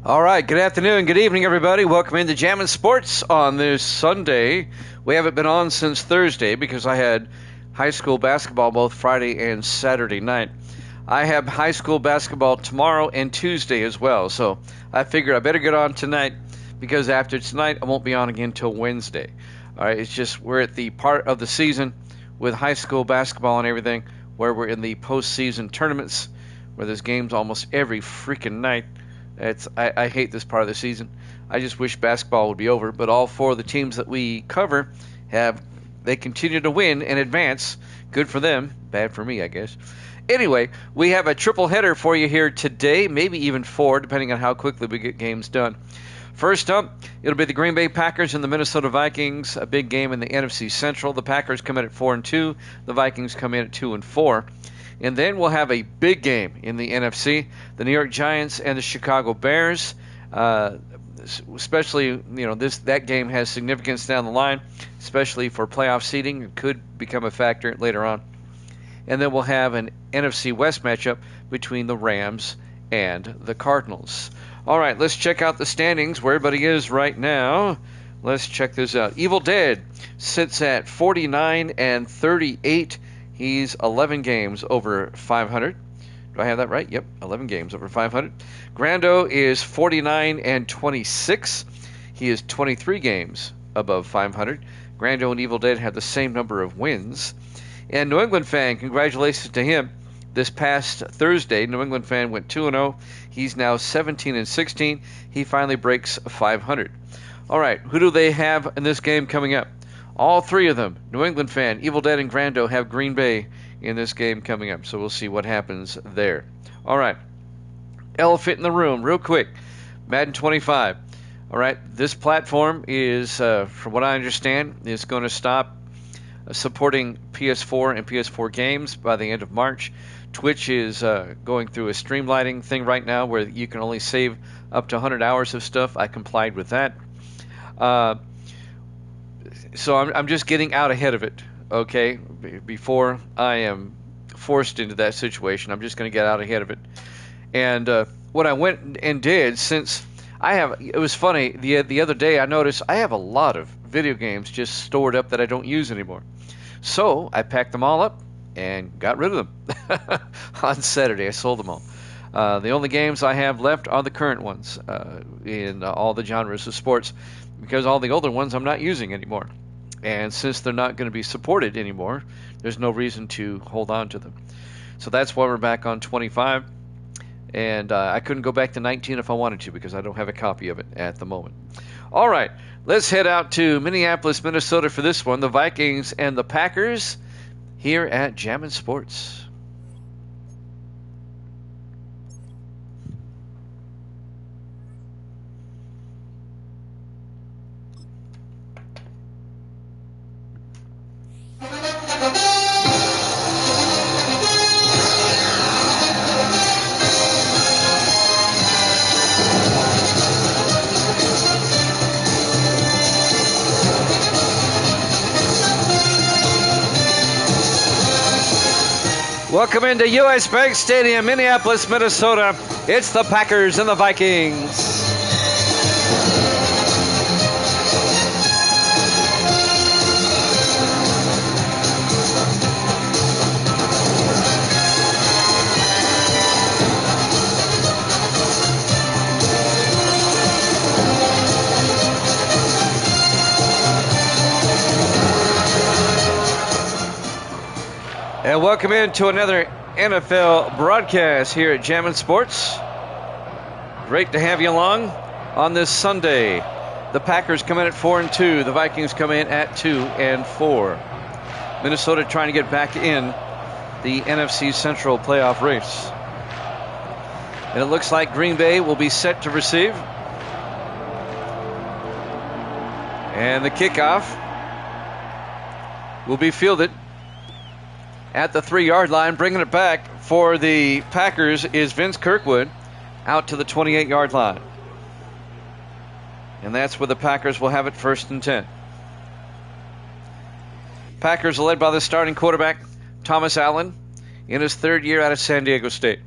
All right, good afternoon, good evening, everybody. Welcome into Jammin' Sports on this Sunday. We haven't been on since Thursday because I had high school basketball both Friday and Saturday night. I have high school basketball tomorrow and Tuesday as well, so I figured I better get on tonight because after tonight I won't be on again until Wednesday. All right, it's just we're at the part of the season with high school basketball and everything where we're in the postseason tournaments where there's games almost every freaking night. I hate this part of the season. I just wish basketball would be over, but all four of the teams that we cover they continue to win and advance. Good for them, bad for me, I guess. Anyway, we have a triple header for you here today, maybe even four, depending on how quickly we get games done. First up, it'll be the Green Bay Packers and the Minnesota Vikings, a big game in the NFC Central. The Packers come in at 4-2, the Vikings come in at 2-4. And then we'll have a big game in the NFC, the New York Giants and the Chicago Bears. Especially, that game has significance down the line, especially for playoff seeding. It could become a factor later on. And then we'll have an NFC West matchup between the Rams and the Cardinals. All right, let's check out the standings where everybody is right now. Let's check this out. Evil Dead sits at 49-38. He's 11 games over 500. Do I have that right? Yep, 11 games over 500. Grando is 49-26. He is 23 games above 500. Grando and Evil Dead have the same number of wins. And New England Fan, congratulations to him. This past Thursday, New England Fan went 2-0. He's now 17-16. He finally breaks 500. All right, who do they have in this game coming up? All three of them, New England Fan, Evil Dead, and Grando, have Green Bay in this game coming up. So we'll see what happens there. All right. Elephant in the room, real quick. Madden 25. All right, this platform is, from what I understand, is going to stop supporting PS4 and PS4 games by the end of March. Twitch is going through a streamlining thing right now where you can only save up to 100 hours of stuff. I complied with that. So I'm just getting out ahead of it, okay? Before I am forced into that situation, I'm just going to get out ahead of it. And what I went and did, since it was funny, the other day I noticed I have a lot of video games just stored up that I don't use anymore. So I packed them all up and got rid of them. On Saturday, I sold them all. The only games I have left are the current ones in all the genres of sports, because all the older ones I'm not using anymore. And since they're not going to be supported anymore, there's no reason to hold on to them. So that's why we're back on 25. And I couldn't go back to 19 if I wanted to, because I don't have a copy of it at the moment. All right, let's head out to Minneapolis, Minnesota for this one. The Vikings and the Packers here at Jammin' Sports. Welcome into U.S. Bank Stadium, Minneapolis, Minnesota. It's the Packers and the Vikings. And welcome into another NFL broadcast here at Jammin' Sports. Great to have you along on this Sunday. The Packers come in at 4-2. The Vikings come in at 2-4. Minnesota trying to get back in the NFC Central playoff race. And it looks like Green Bay will be set to receive. And the kickoff will be fielded at the 3-yard line. Bringing it back for the Packers is Vince Kirkwood out to the 28-yard line. And that's where the Packers will have it, 1st and 10. Packers are led by the starting quarterback, Thomas Allen, in his 3rd year out of San Diego State.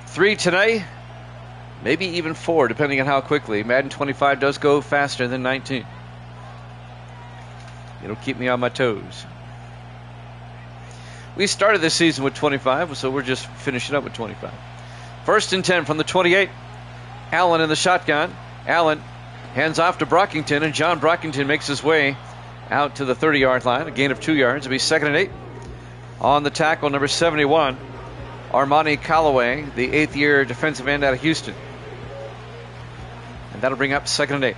Three today, maybe even 4, depending on how quickly. Madden 25 does go faster than 19. It'll keep me on my toes. We started this season with 25, so we're just finishing up with 25. 1st and 10 from the 28. Allen in the shotgun. Allen hands off to Brockington, and John Brockington makes his way out to the 30-yard line. A gain of 2 yards. It'll be 2nd and 8. On the tackle, number 71, Armani Callaway, the 8th-year defensive end out of Houston. And that'll bring up 2nd and 8.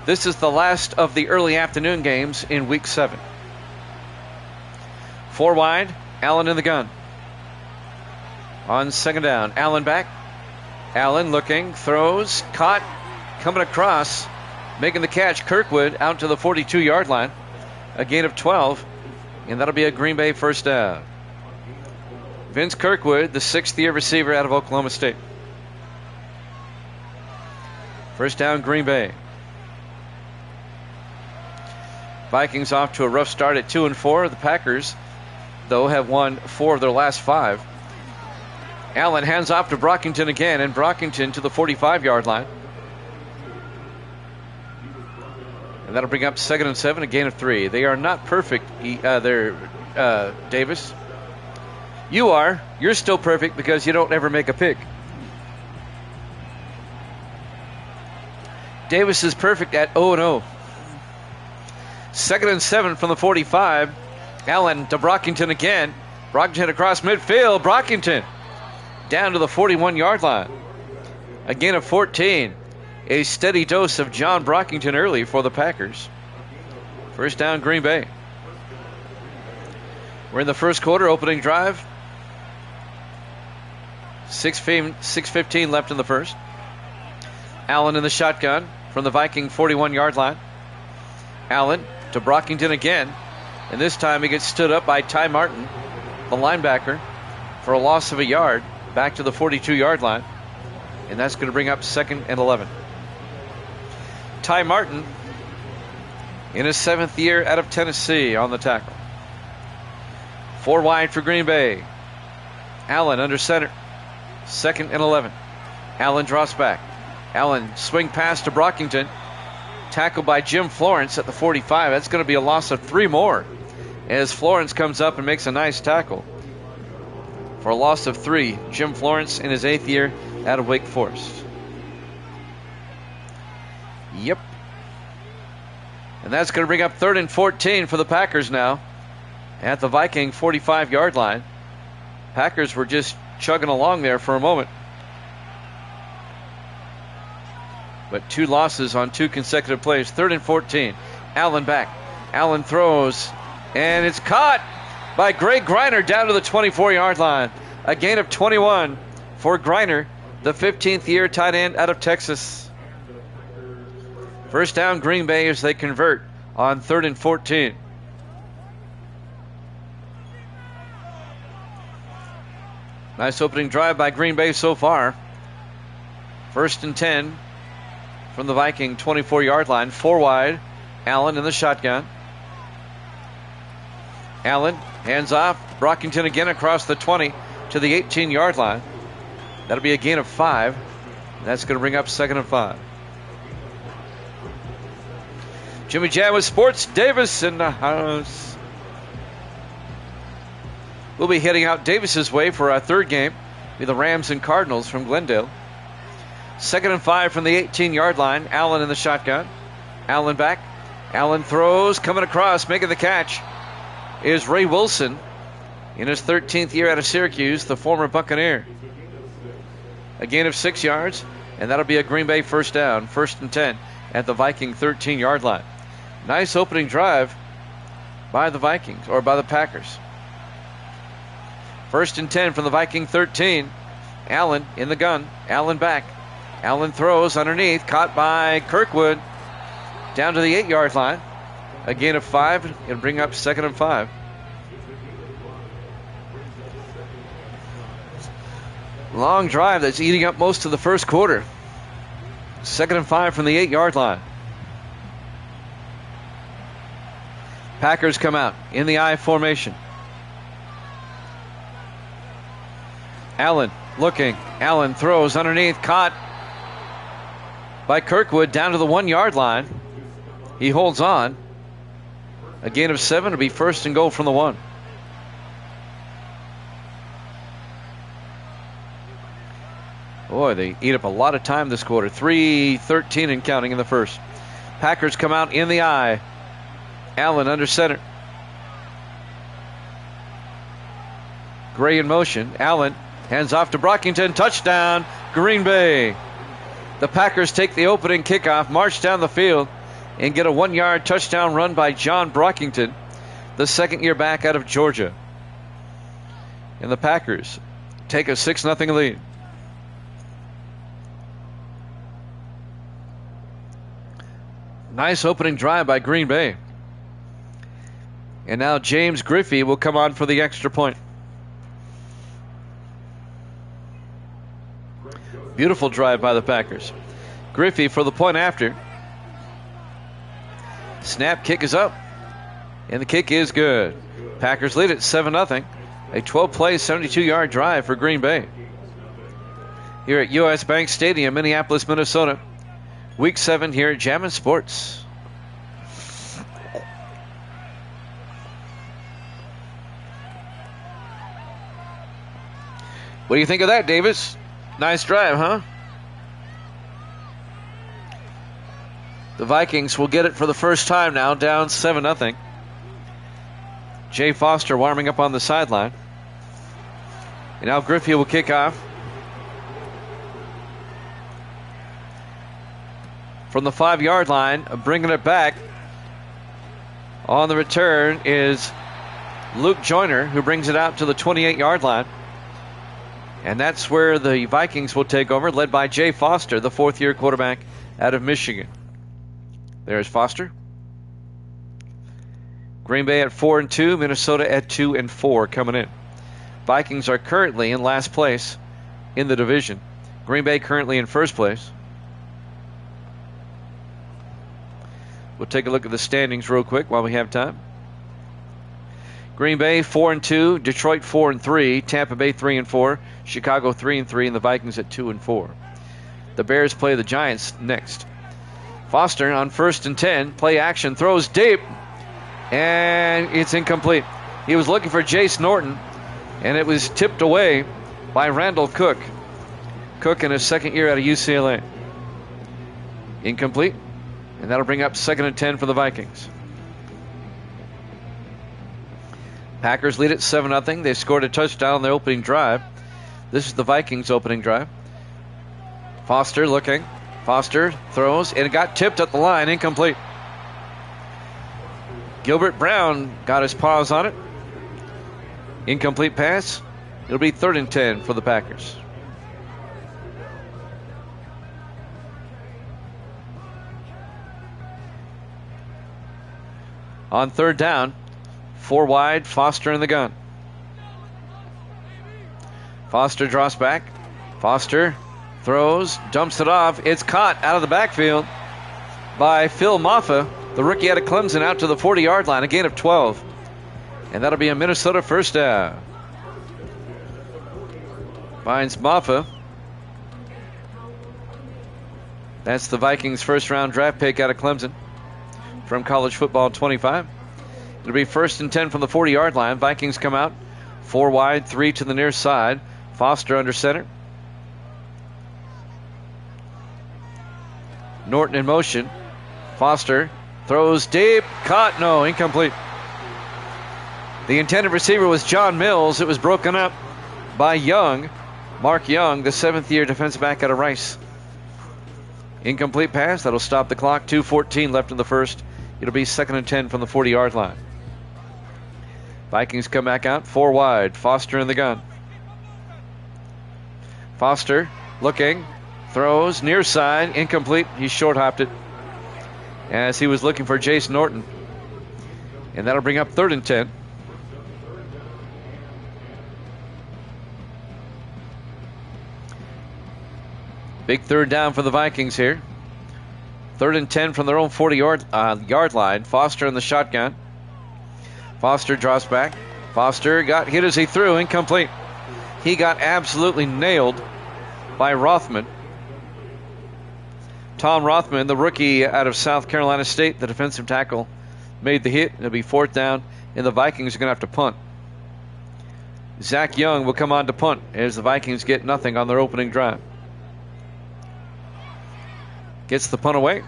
This is the last of the early afternoon games in Week 7. 4 wide, Allen in the gun. On 2nd down, Allen back. Allen looking, throws, caught, coming across, making the catch. Kirkwood out to the 42-yard line. A gain of 12, and that'll be a Green Bay 1st down. Vince Kirkwood, the 6th-year receiver out of Oklahoma State. 1st down, Green Bay. Vikings off to a rough start at 2-4. The Packers, though, have won 4 of their last 5. Allen hands off to Brockington again, and Brockington to the 45-yard line. And that'll bring up 2nd and 7, a gain of 3. They are not perfect there, Davis. You are. You're still perfect because you don't ever make a pick. Davis is perfect at 0-0. 2nd and 7 from the 45. Allen to Brockington again. Brockington across midfield. Brockington down to the 41-yard line. A gain of 14. A steady dose of John Brockington early for the Packers. 1st down, Green Bay. We're in the 1st quarter, opening drive. 6:15 left in the first. Allen in the shotgun from the Viking 41-yard line. Allen to Brockington again. And this time he gets stood up by Ty Martin, the linebacker, for a loss of a yard back to the 42-yard line. And that's going to bring up 2nd and 11. Ty Martin in his 7th year out of Tennessee on the tackle. 4 wide for Green Bay. Allen under center. 2nd and 11. Allen drops back. Allen swing pass to Brockington. Tackled by Jim Florence at the 45. That's going to be a loss of 3 more as Florence comes up and makes a nice tackle. For a loss of 3, Jim Florence in his 8th year out of Wake Forest. Yep. And that's going to bring up 3rd and 14 for the Packers now at the Viking 45-yard line. Packers were just chugging along there for a moment. But 2 losses on 2 consecutive plays. 3rd and 14. Allen back. Allen throws. And it's caught by Greg Greiner down to the 24-yard line. A gain of 21 for Greiner, the 15th year tight end out of Texas. First down Green Bay as they convert on 3rd and 14. Nice opening drive by Green Bay so far. 1st and 10 from the Viking 24-yard line. 4 wide. Allen in the shotgun. Allen hands off. Brockington again across the 20 to the 18-yard line. That'll be a gain of 5. That's going to bring up 2nd and 5. Jimmy Jam with Sports. Davis in the house. We'll be heading out Davis's way for our 3rd game. Be the Rams and Cardinals from Glendale. 2nd and 5 from the 18-yard line. Allen in the shotgun. Allen back. Allen throws. Coming across. Making the catch is Ray Wilson in his 13th year out of Syracuse, the former Buccaneer. A gain of 6 yards, and that'll be a Green Bay first down. 1st and 10 at the Viking 13-yard line. Nice opening drive by the Vikings, or by the Packers. 1st and 10 from the Viking 13. Allen in the gun. Allen back. Allen throws underneath. Caught by Kirkwood. Down to the 8-yard line. A gain of 5. It'll bring up 2nd and 5. Long drive that's eating up most of the first quarter. 2nd and 5 from the 8-yard line. Packers come out in the I formation. Allen looking. Allen throws underneath. Caught by Kirkwood down to the 1-yard line. He holds on. A gain of 7 to be 1st and goal from the 1. Boy, they eat up a lot of time this quarter. 3:13 and counting in the first. Packers come out in the I. Allen under center. Gray in motion. Allen hands off to Brockington. Touchdown, Green Bay. The Packers take the opening kickoff, march down the field, and get a 1-yard touchdown run by John Brockington, the 2nd year back out of Georgia. And the Packers take a 6-0 lead. Nice opening drive by Green Bay. And now James Griffey will come on for the extra point. Beautiful drive by the Packers. Griffey for the point after. Snap, kick is up. And the kick is good. Packers lead at 7-0. A 12-play, 72-yard drive for Green Bay. Here at U.S. Bank Stadium, Minneapolis, Minnesota. Week 7 here at Jammin' Sports. What do you think of that, Davis? Nice drive, huh? The Vikings will get it for the first time now, down 7-0. Jay Foster warming up on the sideline. And now Griffey will kick off. From the 5-yard line, bringing it back on the return is Luke Joyner, who brings it out to the 28-yard line. And that's where the Vikings will take over, led by Jay Foster, the fourth-year quarterback out of Michigan. There's Foster. Green Bay at 4-2, Minnesota at 2-4 coming in. Vikings are currently in last place in the division. Green Bay currently in first place. We'll take a look at the standings real quick while we have time. Green Bay 4-2, Detroit 4-3, Tampa Bay 3-4, Chicago 3-3, and the Vikings at 2-4. The Bears play the Giants next. Foster on 1st and 10, play action, throws deep, and it's incomplete. He was looking for Jace Norton, and it was tipped away by Randall Cook. Cook in his second year out of UCLA. Incomplete, and that'll bring up 2nd and 10 for the Vikings. Packers lead at 7-0. They scored a touchdown on their opening drive. This is the Vikings' opening drive. Foster looking. Foster throws, and it got tipped at the line. Incomplete. Gilbert Brown got his paws on it. Incomplete pass. It'll be 3rd and 10 for the Packers. On 3rd down, 4 wide, Foster in the gun. Foster draws back. Foster throws, dumps it off. It's caught out of the backfield by Phil Maffa, the rookie out of Clemson, out to the 40-yard line, a gain of 12. And that'll be a Minnesota first down. Finds Maffa. That's the Vikings' first-round draft pick out of Clemson from College Football 25. It'll be 1st and 10 from the 40-yard line. Vikings come out 4 wide, 3 to the near side. Foster under center. Norton in motion. Foster throws deep. Caught. No, incomplete. The intended receiver was John Mills. It was broken up by Young. Mark Young, the 7th-year defensive back out of Rice. Incomplete pass. That'll stop the clock. 2:14 left in the first. It'll be 2nd and 10 from the 40-yard line. Vikings come back out 4 wide. Foster in the gun. Foster looking. Throws near side. Incomplete. He short-hopped it as he was looking for Jace Norton. And that'll bring up 3rd and 10. Big 3rd down for the Vikings here. 3rd and 10 from their own 40-yard line. Foster in the shotgun. Foster draws back. Foster got hit as he threw. Incomplete. He got absolutely nailed by Rothman. Tom Rothman, the rookie out of South Carolina State, the defensive tackle, made the hit. It'll be 4th down, and the Vikings are going to have to punt. Zach Young will come on to punt as the Vikings get nothing on their opening drive. Gets the punt away.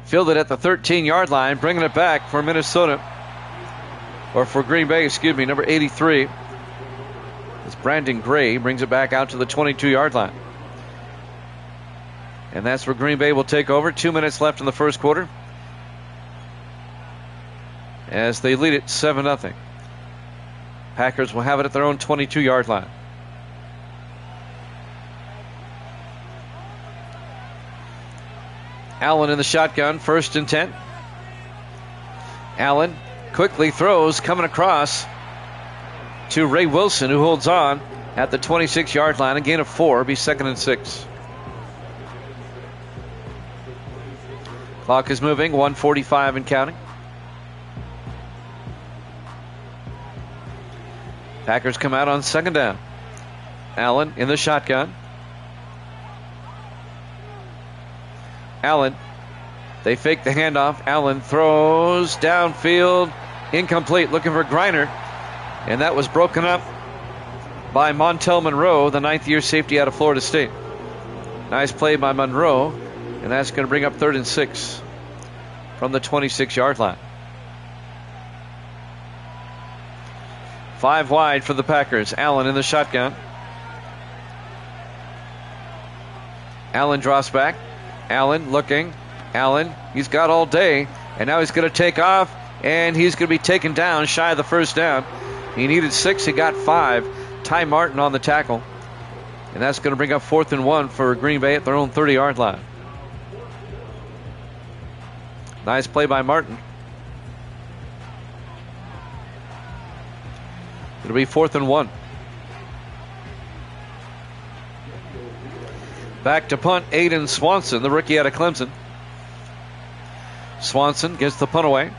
Fielded at the 13-yard line, bringing it back for Minnesota. Or for Green Bay, excuse me, number 83. It's Brandon Gray, brings it back out to the 22-yard line. And that's where Green Bay will take over. 2 minutes left in the first quarter, as they lead it 7-0. Packers will have it at their own 22-yard line. Allen in the shotgun, 1st and 10. Allen quickly throws, coming across to Ray Wilson, who holds on at the 26-yard line. A gain of 4, be 2nd and 6. Clock is moving, 1:45 and counting. Packers come out on 2nd down. Allen in the shotgun. Allen, they fake the handoff. Allen throws downfield, incomplete, looking for Griner, and that was broken up by Montel Monroe, the 9th-year safety out of Florida State. Nice play by Monroe, and that's going to bring up 3rd and 6 from the 26-yard line. 5 wide for the Packers. Allen in the shotgun. Allen draws back. Allen looking. Allen, he's got all day, and now he's going to take off, and he's going to be taken down shy of the first down He needed 6. He got 5. Ty Martin on the tackle. And that's going to bring up 4th and 1 for Green Bay at their own 30-yard line. Nice play by Martin. It'll be 4th and 1. Back to punt, Aiden Swanson, the rookie out of Clemson. Swanson gets the punt away.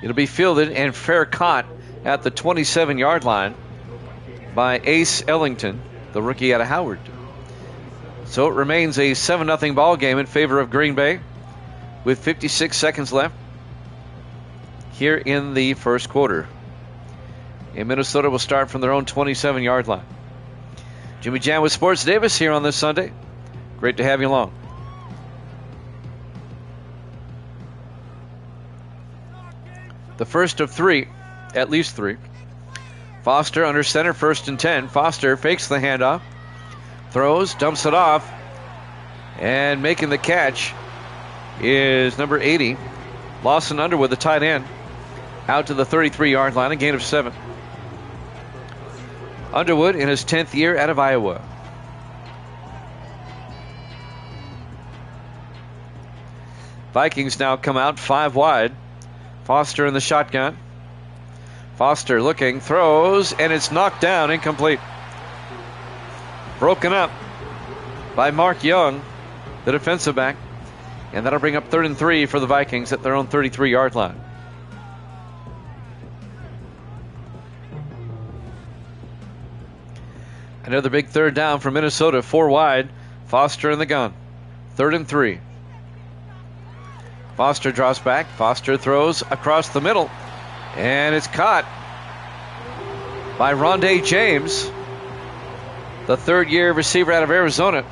It'll be fielded and fair caught at the 27-yard line by Ace Ellington, the rookie out of Howard. So it remains a 7-0 ball game in favor of Green Bay with 56 seconds left here in the first quarter. And Minnesota will start from their own 27-yard line. Jimmy Jam with Sports Davis here on this Sunday. Great to have you along. The first of 3, at least 3. Foster under center, 1st and 10. Foster fakes the handoff, throws, dumps it off, and making the catch is number 80, Lawson Underwood, the tight end, out to the 33-yard line, a gain of 7. Underwood in his 10th year out of Iowa. Vikings now come out 5 wide. Foster in the shotgun. Foster looking, throws, and it's knocked down, incomplete. Broken up by Mark Young, the defensive back. And that'll bring up 3rd and 3 for the Vikings at their own 33-yard line. Another big 3rd down for Minnesota, 4 wide. Foster in the gun. 3rd and 3. Foster draws back. Foster throws across the middle. And it's caught by Rondé James, the 3rd-year receiver out of Arizona.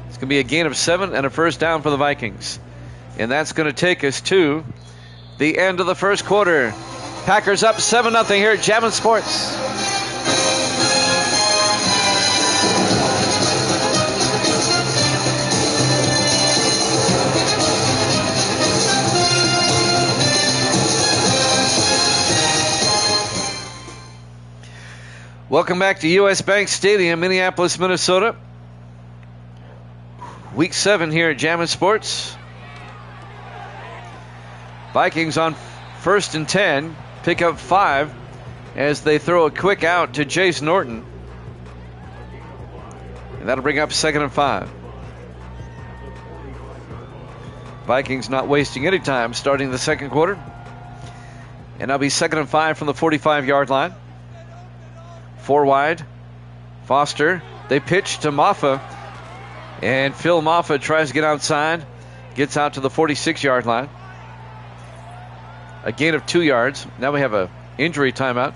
It's going to be a gain of 7 and a first down for the Vikings. And that's going to take us to the end of the first quarter. Packers up 7-0 here at Jammin' Sports. Welcome back to U.S. Bank Stadium, Minneapolis, Minnesota. Week 7 here at Jammin' Sports. Vikings on 1st and 10, pick up 5 as they throw a quick out to Jace Norton. And that'll bring up 2nd and 5. Vikings not wasting any time starting the second quarter. And that'll be 2nd and 5 from the 45-yard line. 4 wide. Foster. They pitch to Maffa. And Phil Maffa tries to get outside. Gets out to the 46-yard line. A gain of 2 yards. Now we have a injury timeout.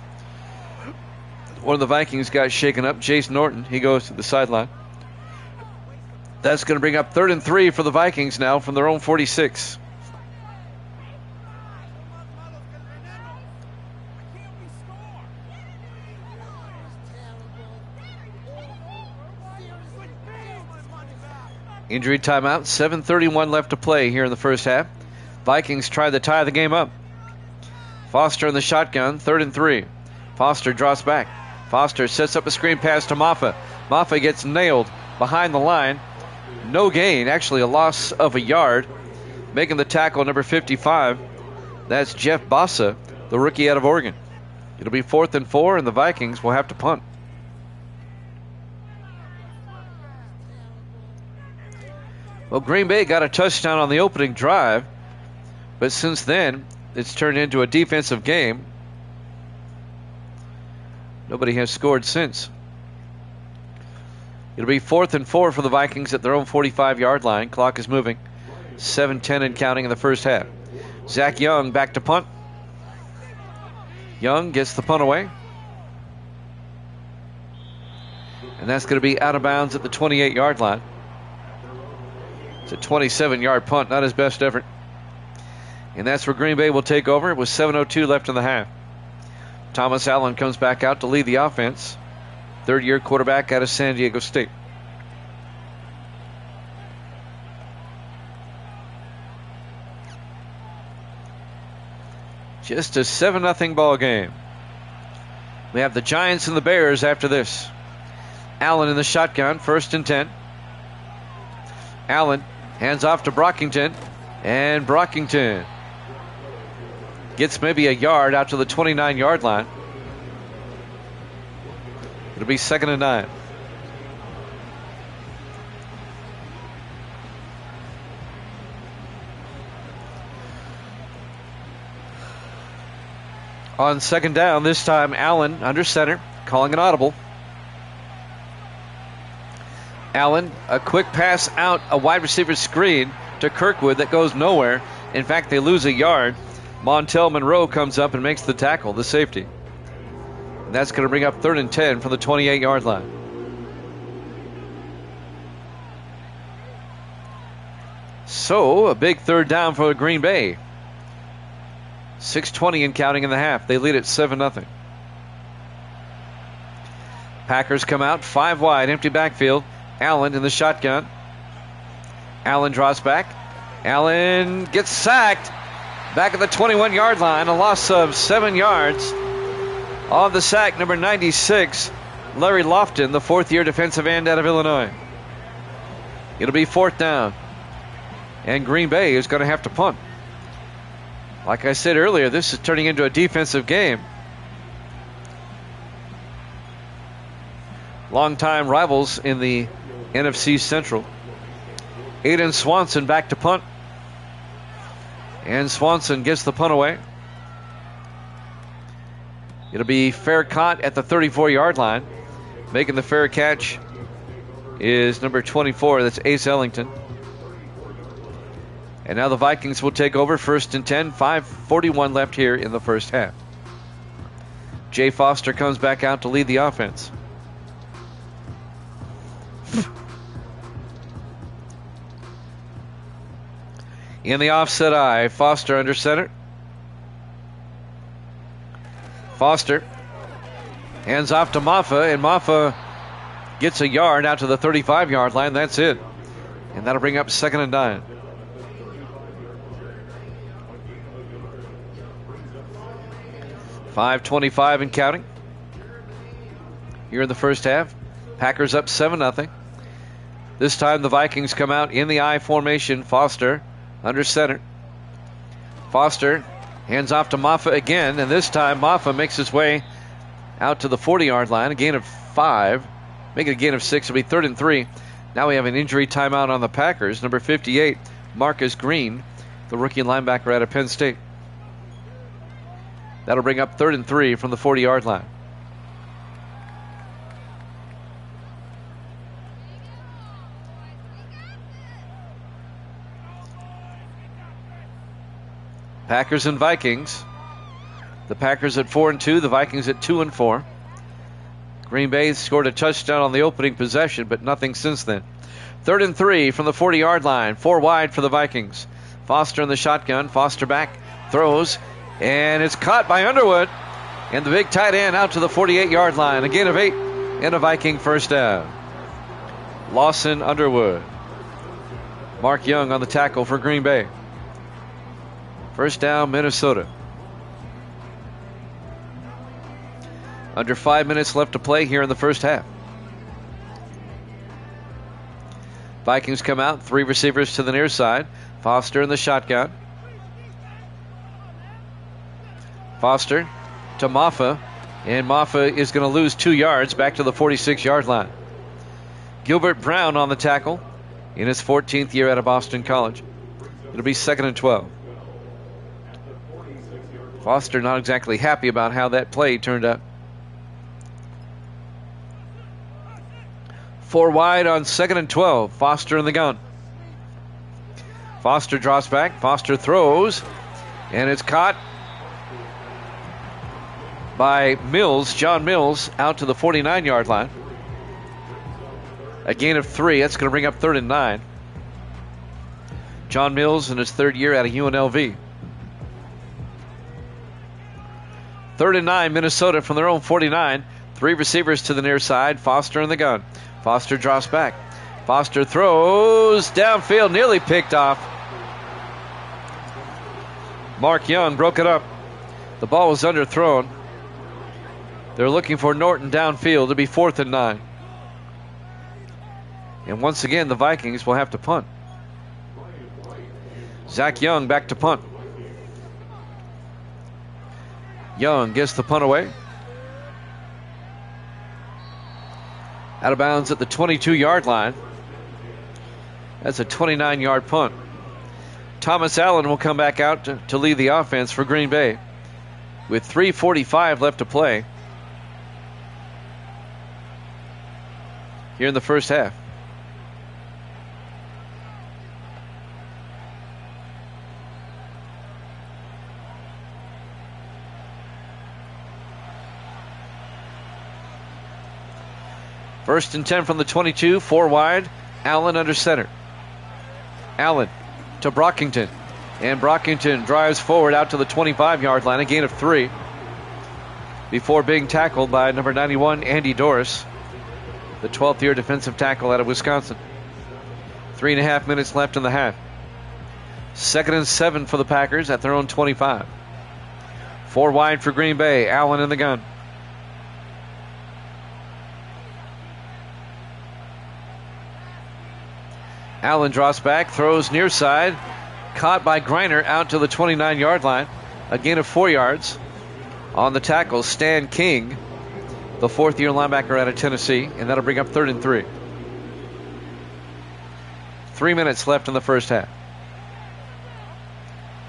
One of the Vikings got shaken up. Jace Norton. He goes to the sideline. That's going to bring up 3rd and 3 for the Vikings now from their own 46. Injury timeout, 7:31 left to play here in the first half. Vikings try to tie the game up. Foster in the shotgun, 3rd and 3. Foster draws back. Foster sets up a screen pass to Maffa. Maffa gets nailed behind the line. No gain, actually a loss of a yard. Making the tackle, number 55. That's Jeff Bossa, the rookie out of Oregon. It'll be 4th and 4, and the Vikings will have to punt. Well, Green Bay got a touchdown on the opening drive, but since then, it's turned into a defensive game. Nobody has scored since. It'll be 4th and 4 for the Vikings at their own 45-yard line. Clock is moving. 7:10 and counting in the first half. Zach Young back to punt. Young gets the punt away. And that's going to be out of bounds at the 28-yard line. It's a 27-yard punt, not his best effort. And that's where Green Bay will take over with 7:02 left in the half. Thomas Allen comes back out to lead the offense. 3rd-year quarterback out of San Diego State. Just a 7-0 ball game. We have the Giants and the Bears after this. Allen in the shotgun, 1st and 10. Allen hands off to Brockington, and Brockington gets maybe a yard out to the 29-yard line. It'll be 2nd and 9. On 2nd down, this time Allen under center, calling an audible. Allen, a quick pass out, a wide receiver screen to Kirkwood that goes nowhere. In fact, they lose a yard. Montel Monroe comes up and makes the tackle, the safety. And that's going to bring up 3rd and 10 from the 28-yard line. So, a big 3rd down for Green Bay. 6:20 and counting in the half. They lead at 7-0. Packers come out, 5 wide, empty backfield. Allen in the shotgun. Allen draws back. Allen gets sacked. Back at the 21-yard line, a loss of 7 yards. On the sack, number 96, Larry Lofton, the 4th-year defensive end out of Illinois. It'll be 4th down. And Green Bay is going to have to punt. Like I said earlier, this is turning into a defensive game. Longtime rivals in the NFC Central. Aiden Swanson back to punt. And Swanson gets the punt away. It'll be fair caught at the 34-yard line. Making the fair catch is number 24. That's Ace Ellington. And now the Vikings will take over, 1st and 10. 5:41 left here in the first half. Jay Foster comes back out to lead the offense. In the offset eye, Foster under center. Foster hands off to Maffa, and Maffa gets a yard out to the 35-yard line. That's it. And that'll bring up 2nd and 9. .525 and counting. Here in the first half. Packers up 7-0. This time the Vikings come out in the I formation. Foster under center. Foster hands off to Maffa again, and this time Maffa makes his way out to the 40-yard line. A gain of 5. Make it a gain of 6. It'll be 3rd and 3. Now we have an injury timeout on the Packers. Number 58, Marcus Green, the rookie linebacker out of Penn State. That'll bring up 3rd and 3 from the 40-yard line. Packers and Vikings. The Packers at 4-2, the Vikings at 2-4. Green Bay scored a touchdown on the opening possession, but nothing since then. 3rd and 3 from the 40-yard line. 4 wide for the Vikings. Foster in the shotgun. Foster back, throws, and it's caught by Underwood. And the big tight end out to the 48-yard line. A gain of 8 and a Viking first down. Lawson Underwood. Mark Young on the tackle for Green Bay. First down, Minnesota. Under 5 minutes left to play here in the first half. Vikings come out, 3 receivers to the near side. Foster in the shotgun. Foster to Maffa, and Maffa is going to lose 2 yards back to the 46-yard line. Gilbert Brown on the tackle in his 14th year out of Boston College. It'll be 2nd and 12. Foster not exactly happy about how that play turned out. 4 wide on 2nd and 12. Foster in the gun. Foster draws back. Foster throws, and it's caught by Mills, John Mills, out to the 49-yard line. A gain of 3. That's going to bring up 3rd and 9. John Mills in his 3rd year out of UNLV. 3rd and 9, Minnesota from their own 49. 3 receivers to the near side. Foster in the gun. Foster draws back. Foster throws downfield, nearly picked off. Mark Young broke it up. The ball was underthrown. They're looking for Norton downfield to be 4th and 9. And once again, the Vikings will have to punt. Zach Young back to punt. Young gets the punt away. Out of bounds at the 22-yard line. That's a 29-yard punt. Thomas Allen will come back out to lead the offense for Green Bay with 3:45 left to play here in the first half. First and 10 from the 22, 4 wide. Allen under center. Allen to Brockington. And Brockington drives forward out to the 25-yard line, a gain of 3. Before being tackled by number 91, Andy Doris, the 12th-year defensive tackle out of Wisconsin. 3.5 minutes left in the half. 2nd and 7 for the Packers at their own 25. 4 wide for Green Bay. Allen in the gun. Allen drops back, throws near side, caught by Griner out to the 29-yard line. A gain of 4 yards. On the tackle, Stan King, the 4th-year linebacker out of Tennessee, and that'll bring up 3rd and 3. 3 minutes left in the first half.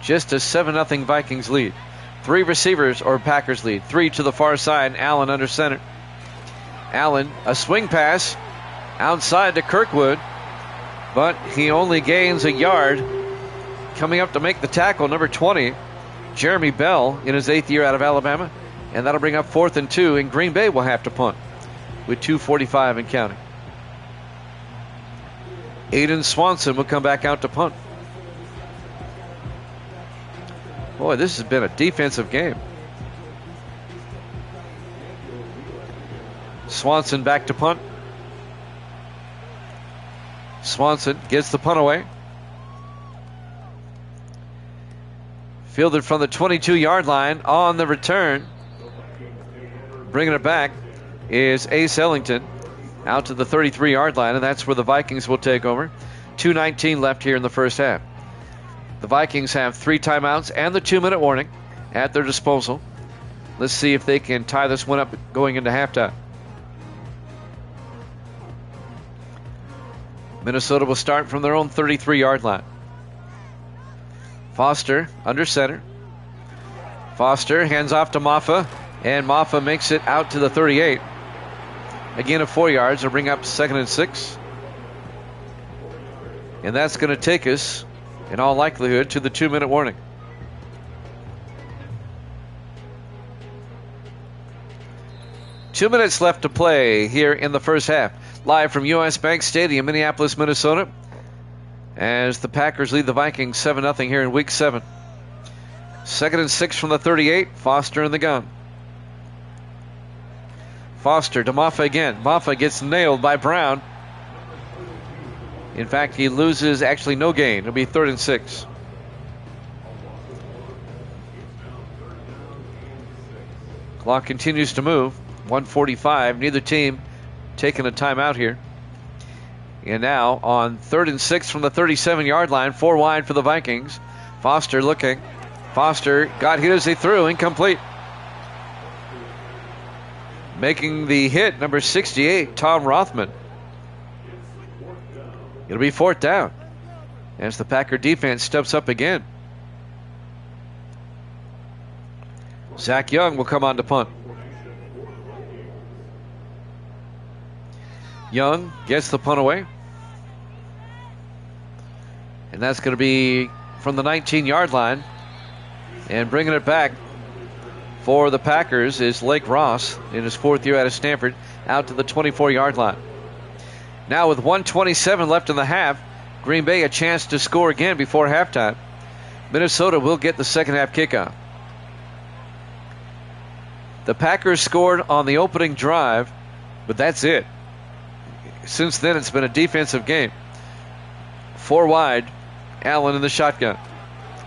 Just a 7-0 Vikings lead. 3 receivers, or Packers lead. 3 to the far side, Allen under center. Allen, a swing pass outside to Kirkwood, but he only gains a yard. Coming up to make the tackle, number 20, Jeremy Bell, in his 8th year out of Alabama. And that'll bring up 4th and 2, and Green Bay will have to punt with 2:45 and counting. Aiden Swanson will come back out to punt. Boy, this has been a defensive game. Swanson back to punt. Swanson gets the punt away. Fielded from the 22-yard line on the return. Bringing it back is Ace Ellington out to the 33-yard line, and that's where the Vikings will take over. 2:19 left here in the first half. The Vikings have 3 timeouts and the 2-minute warning at their disposal. Let's see if they can tie this one up going into halftime. Minnesota will start from their own 33-yard line. Foster under center. Foster hands off to Maffa, and Maffa makes it out to the 38. Again, of 4 yards will bring up 2nd and 6. And that's going to take us, in all likelihood, to the 2-minute warning. Two minutes left to play here in the first half. Live from US Bank Stadium, Minneapolis, Minnesota, as the Packers lead the Vikings 7-0 here in Week 7. 2nd and 6 from the 38. Foster in the gun. Foster to Maffa again. Maffa gets nailed by Brown. In fact, he loses actually no gain. It'll be 3rd and 6. Clock continues to move. 1:45. Neither team taking a timeout here. And now on 3rd and 6 from the 37-yard line. 4 wide for the Vikings. Foster looking. Foster got hit as he threw. Incomplete. Making the hit, number 68, Tom Rothman. It'll be 4th down as the Packer defense steps up again. Zach Young will come on to punt. Young gets the punt away. And that's going to be from the 19-yard line. And bringing it back for the Packers is Lake Ross in his 4th year out of Stanford, out to the 24-yard line. Now with 1:27 left in the half, Green Bay a chance to score again before halftime. Minnesota will get the second half kickoff. The Packers scored on the opening drive, but that's it. Since then, it's been a defensive game. 4 wide, Allen in the shotgun.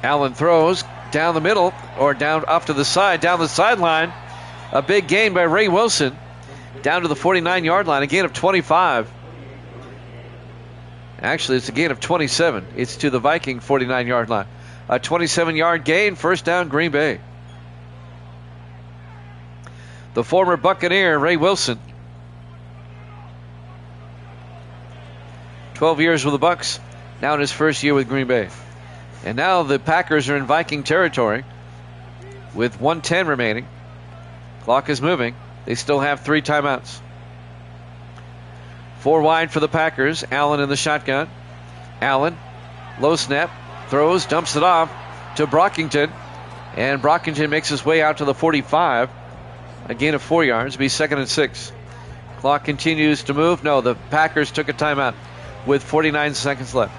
Allen throws, down the middle, or down off to the side, down the sideline. A big gain by Ray Wilson down to the 49-yard line, a gain of 25. Actually, it's a gain of 27. It's to the Viking 49-yard line. A 27-yard gain, first down, Green Bay. The former Buccaneer, Ray Wilson. 12 years with the Bucs, now in his first year with Green Bay. And now the Packers are in Viking territory with 1:10 remaining. Clock is moving. They still have 3 timeouts. 4 wide for the Packers. Allen in the shotgun. Allen, low snap, throws, dumps it off to Brockington. And Brockington makes his way out to the 45. A gain of 4 yards. Be 2nd and 6. Clock continues to move. No, the Packers took a timeout with 49 seconds left.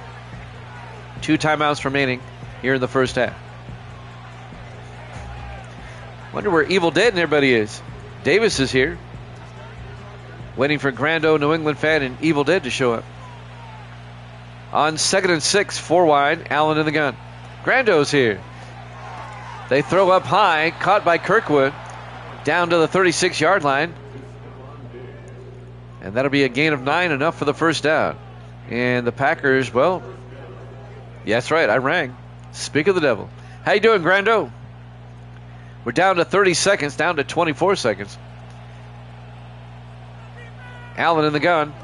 2 timeouts remaining here in the first half. Wonder where Evil Dead and everybody is. Davis is here, waiting for Grando, New England fan, and Evil Dead to show up. On 2nd and 6, 4 wide, Allen in the gun. Grando's here. They throw up high, caught by Kirkwood, down to the 36-yard line. And that'll be a gain of 9, enough for the first down. And the Packers, well, yeah, that's right, I rang. Speak of the devil. How you doing, Grando? We're down to 30 seconds, down to 24 seconds. Allen in the gun.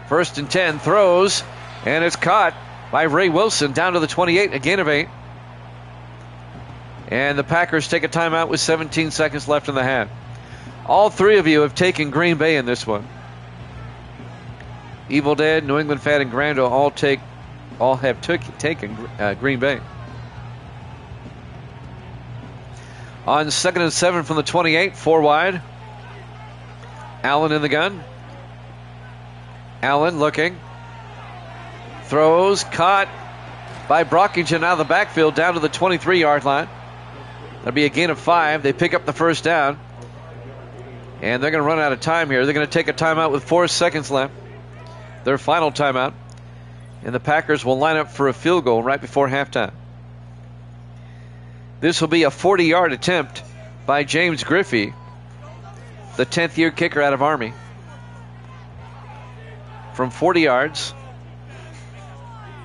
1st and 10, throws, and it's caught by Ray Wilson down to the 28, a gain of 8. And the Packers take a timeout with 17 seconds left in the half. All 3 of you have taken Green Bay in this one. Evil Dead, New England fan, and Grando all have taken Green Bay. On 2nd and 7 from the 28, 4 wide. Allen in the gun. Allen looking. Throws, caught by Brockington out of the backfield down to the 23-yard line. That'll be a gain of 5. They pick up the first down. And they're going to run out of time here. They're going to take a timeout with 4 seconds left. Their final timeout. And the Packers will line up for a field goal right before halftime. This will be a 40-yard attempt by James Griffey, the 10th-year kicker out of Army. From 40 yards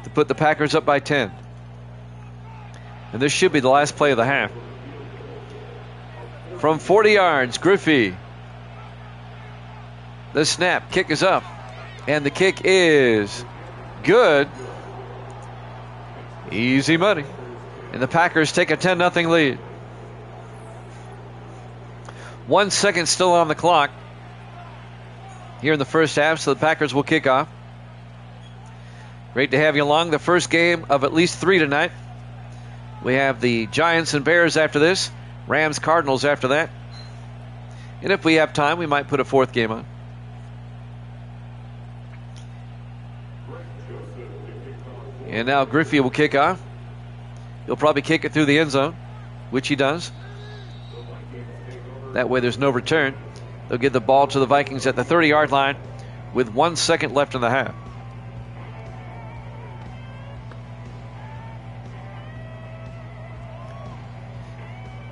to put the Packers up by 10. And this should be the last play of the half. From 40 yards, Griffey. The snap, kick is up. And the kick is good. Easy money. And the Packers take a 10-0 lead. 1 second still on the clock here in the first half, so the Packers will kick off. Great to have you along. The first game of at least 3 tonight. We have the Giants and Bears after this. Rams, Cardinals after that. And if we have time, we might put a 4th game on. And now Griffey will kick off. He'll probably kick it through the end zone, which he does. That way there's no return. They'll give the ball to the Vikings at the 30-yard line with 1 second left in the half.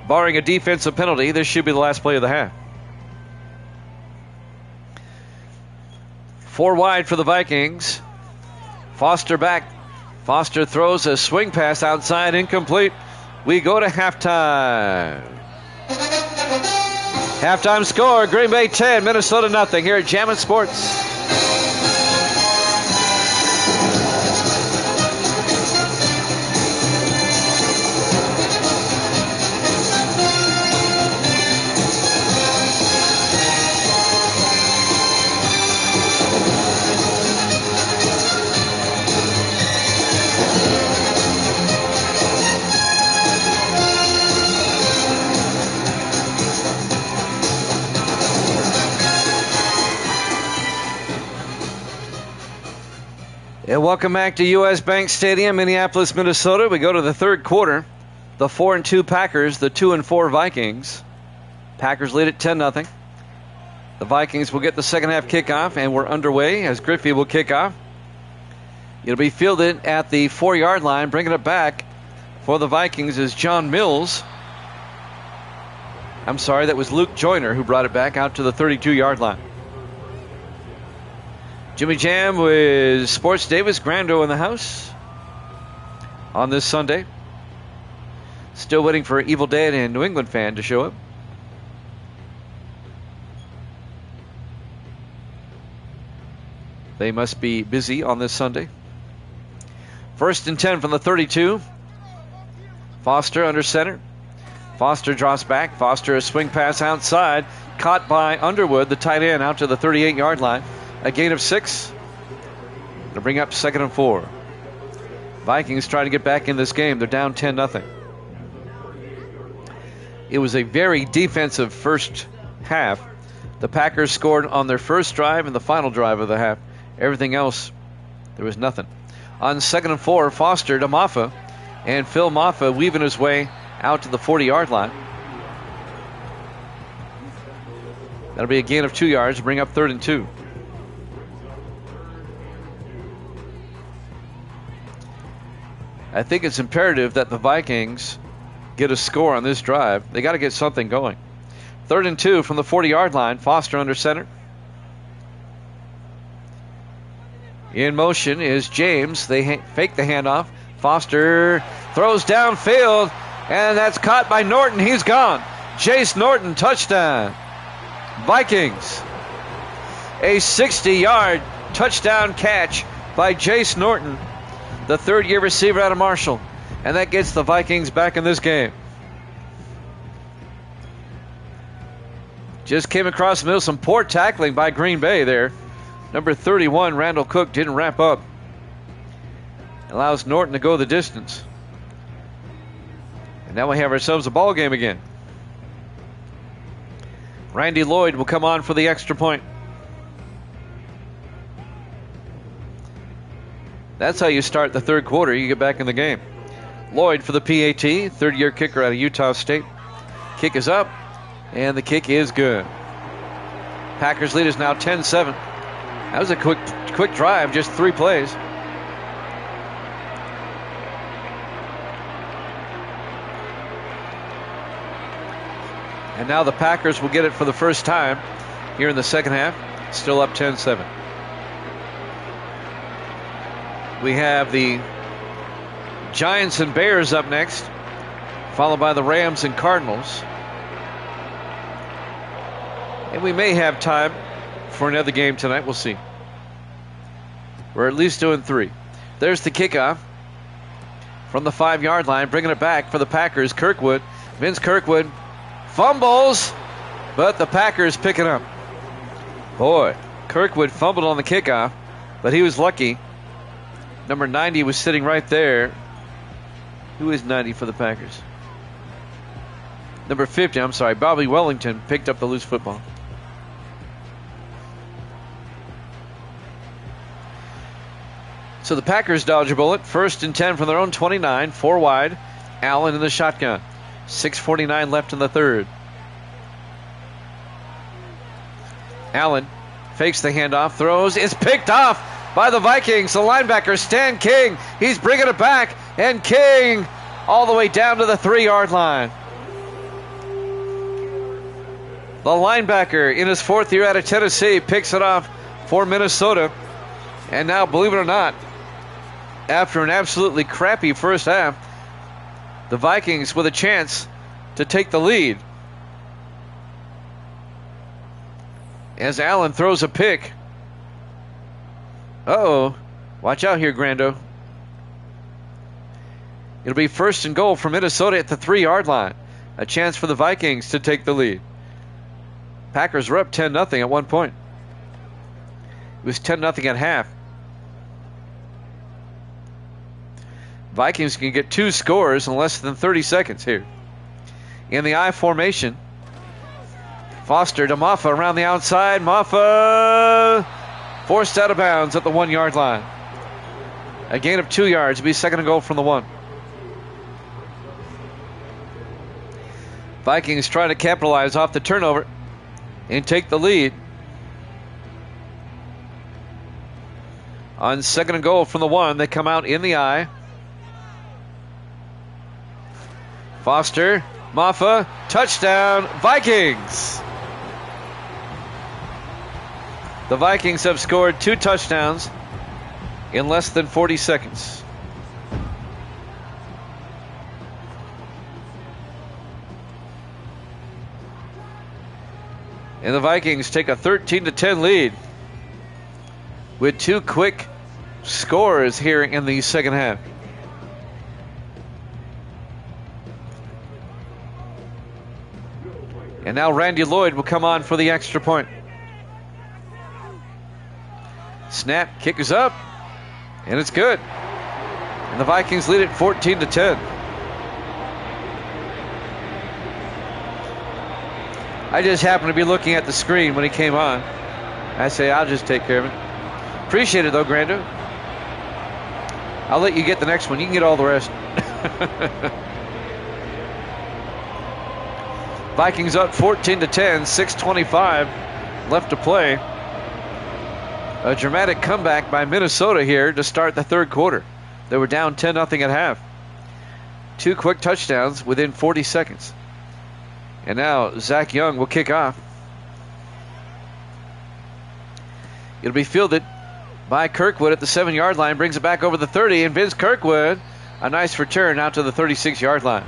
Barring a defensive penalty, this should be the last play of the half. 4 wide for the Vikings. Foster back. Foster throws a swing pass outside, incomplete. We go to halftime. Halftime score, Green Bay 10, Minnesota nothing here at Jammin' Sports. And welcome back to U.S. Bank Stadium, Minneapolis, Minnesota. We go to the third quarter. The 4-2 Packers, the 2-4 Vikings. Packers lead at 10-0. The Vikings will get the second half kickoff, and we're underway as Griffey will kick off. It'll be fielded at the 4-yard line, bringing it back for the Vikings is John Mills. I'm sorry, that was Luke Joyner who brought it back out to the 32-yard line. Jimmy Jam with Sports Davis, Grando in the house on this Sunday. Still waiting for Evil Dead and New England fan to show up. They must be busy on this Sunday. 1st and 10 from the 32. Foster under center. Foster drops back. Foster a swing pass outside. Caught by Underwood, the tight end, out to the 38-yard line. A gain of 6. To bring up 2nd and 4. Vikings trying to get back in this game. They're down 10-0. It was a very defensive first half. The Packers scored on their first drive and the final drive of the half. Everything else, there was nothing. On 2nd and 4, Foster to Maffa. And Phil Maffa weaving his way out to the 40-yard line. That'll be a gain of 2 yards to bring up 3rd and 2. I think it's imperative that the Vikings get a score on this drive. They got to get something going. 3rd and 2 from the 40-yard line. Foster under center. In motion is James. They fake the handoff. Foster throws downfield, and that's caught by Norton. He's gone. Jace Norton, touchdown. Vikings. A 60-yard touchdown catch by Jace Norton, the third-year receiver out of Marshall. And that gets the Vikings back in this game. Just came across the middle. Some poor tackling by Green Bay there. Number 31, Randall Cook, didn't wrap up. Allows Norton to go the distance. And now we have ourselves a ball game again. Randy Lloyd will come on for the extra point. That's how you start the third quarter. You get back in the game. Lloyd for the PAT, third-year kicker out of Utah State. Kick is up, and the kick is good. Packers lead is now 10-7. That was a quick drive, just 3 plays. And now the Packers will get it for the first time here in the second half. Still up 10-7. We have the Giants and Bears up next, followed by the Rams and Cardinals. And we may have time for another game tonight. We'll see. We're at least doing 3. There's the kickoff from the 5-yard line, bringing it back for the Packers. Kirkwood, Vince Kirkwood fumbles, but the Packers pick it up. Boy, Kirkwood fumbled on the kickoff, but he was lucky. Number 90 was sitting right there. Who is 90 for the Packers? Number 50, I'm sorry, Bobby Wellington picked up the loose football. So the Packers dodge a bullet. 1st and 10 from their own 29. 4 wide. Allen in the shotgun. 6:49 left in the third. Allen fakes the handoff. Throws. It's picked off by the Vikings. The linebacker, Stan King. He's bringing it back. And King all the way down to the 3-yard line. The linebacker in his 4th year out of Tennessee picks it off for Minnesota. And now, believe it or not, after an absolutely crappy first half, the Vikings with a chance to take the lead. As Allen throws a pick. Uh-oh. Watch out here, Grando. It'll be 1st and goal for Minnesota at the 3-yard line. A chance for the Vikings to take the lead. Packers were up 10-0 at one point. It was 10-0 at half. Vikings can get 2 scores in less than 30 seconds here. In the I formation, Foster to Maffa around the outside. Maffa forced out of bounds at the 1-yard line. A gain of 2 yards. It'll be 2nd and goal from the 1. Vikings trying to capitalize off the turnover and take the lead. On 2nd and goal from the 1, they come out in the I. Foster, Maffa, touchdown, Vikings! The Vikings have scored 2 touchdowns in less than 40 seconds. And the Vikings take a 13-10 lead with 2 quick scores here in the second half. And now Randy Lloyd will come on for the extra point. Snap, kick is up, and it's good. And the Vikings lead it 14-10. I just happened to be looking at the screen when he came on. I say, I'll just take care of it. Appreciate it, though, Grando. I'll let you get the next one. You can get all the rest. Vikings up 14-10, 6:25 left to play. A dramatic comeback by Minnesota here to start the third quarter. They were down 10-0 at half. 2 quick touchdowns within 40 seconds. And now Zach Young will kick off. It'll be fielded by Kirkwood at the 7-yard line. Brings it back over the 30. And Vince Kirkwood, a nice return out to the 36-yard line.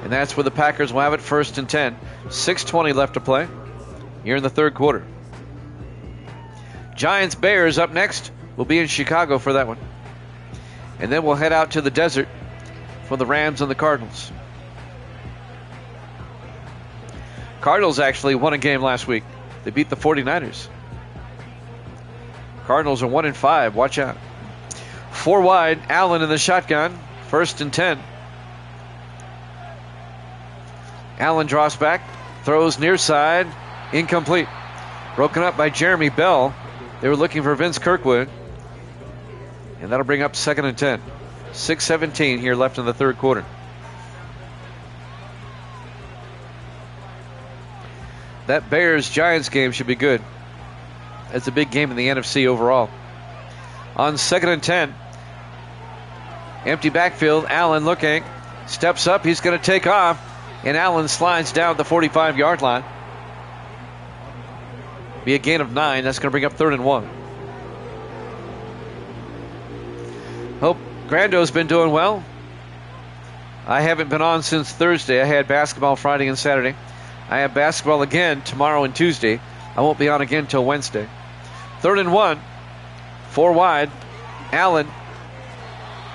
And that's where the Packers will have it, 1st and 10. 6:20 left to play here in the third quarter. Giants Bears up next. We'll be in Chicago for that one. And then we'll head out to the desert for the Rams and the Cardinals. Cardinals actually won a game last week. They beat the 49ers. Cardinals are 1-5. Watch out. 4 wide. Allen in the shotgun. 1st and 10. Allen draws back. Throws near side. Incomplete. Broken up by Jeremy Bell. They were looking for Vince Kirkwood. And that'll bring up 2nd and 10. 6:17 here left in the third quarter. That Bears-Giants game should be good. It's a big game in the NFC overall. On 2nd and 10. Empty backfield. Allen looking. Steps up. He's going to take off. And Allen slides down the 45-yard line. Be a gain of 9. That's going to bring up 3rd and 1. Hope Grando's been doing well. I haven't been on since Thursday. I had basketball Friday and Saturday. I have basketball again tomorrow and Tuesday. I won't be on again till Wednesday. 3rd and 1. 4 wide. Allen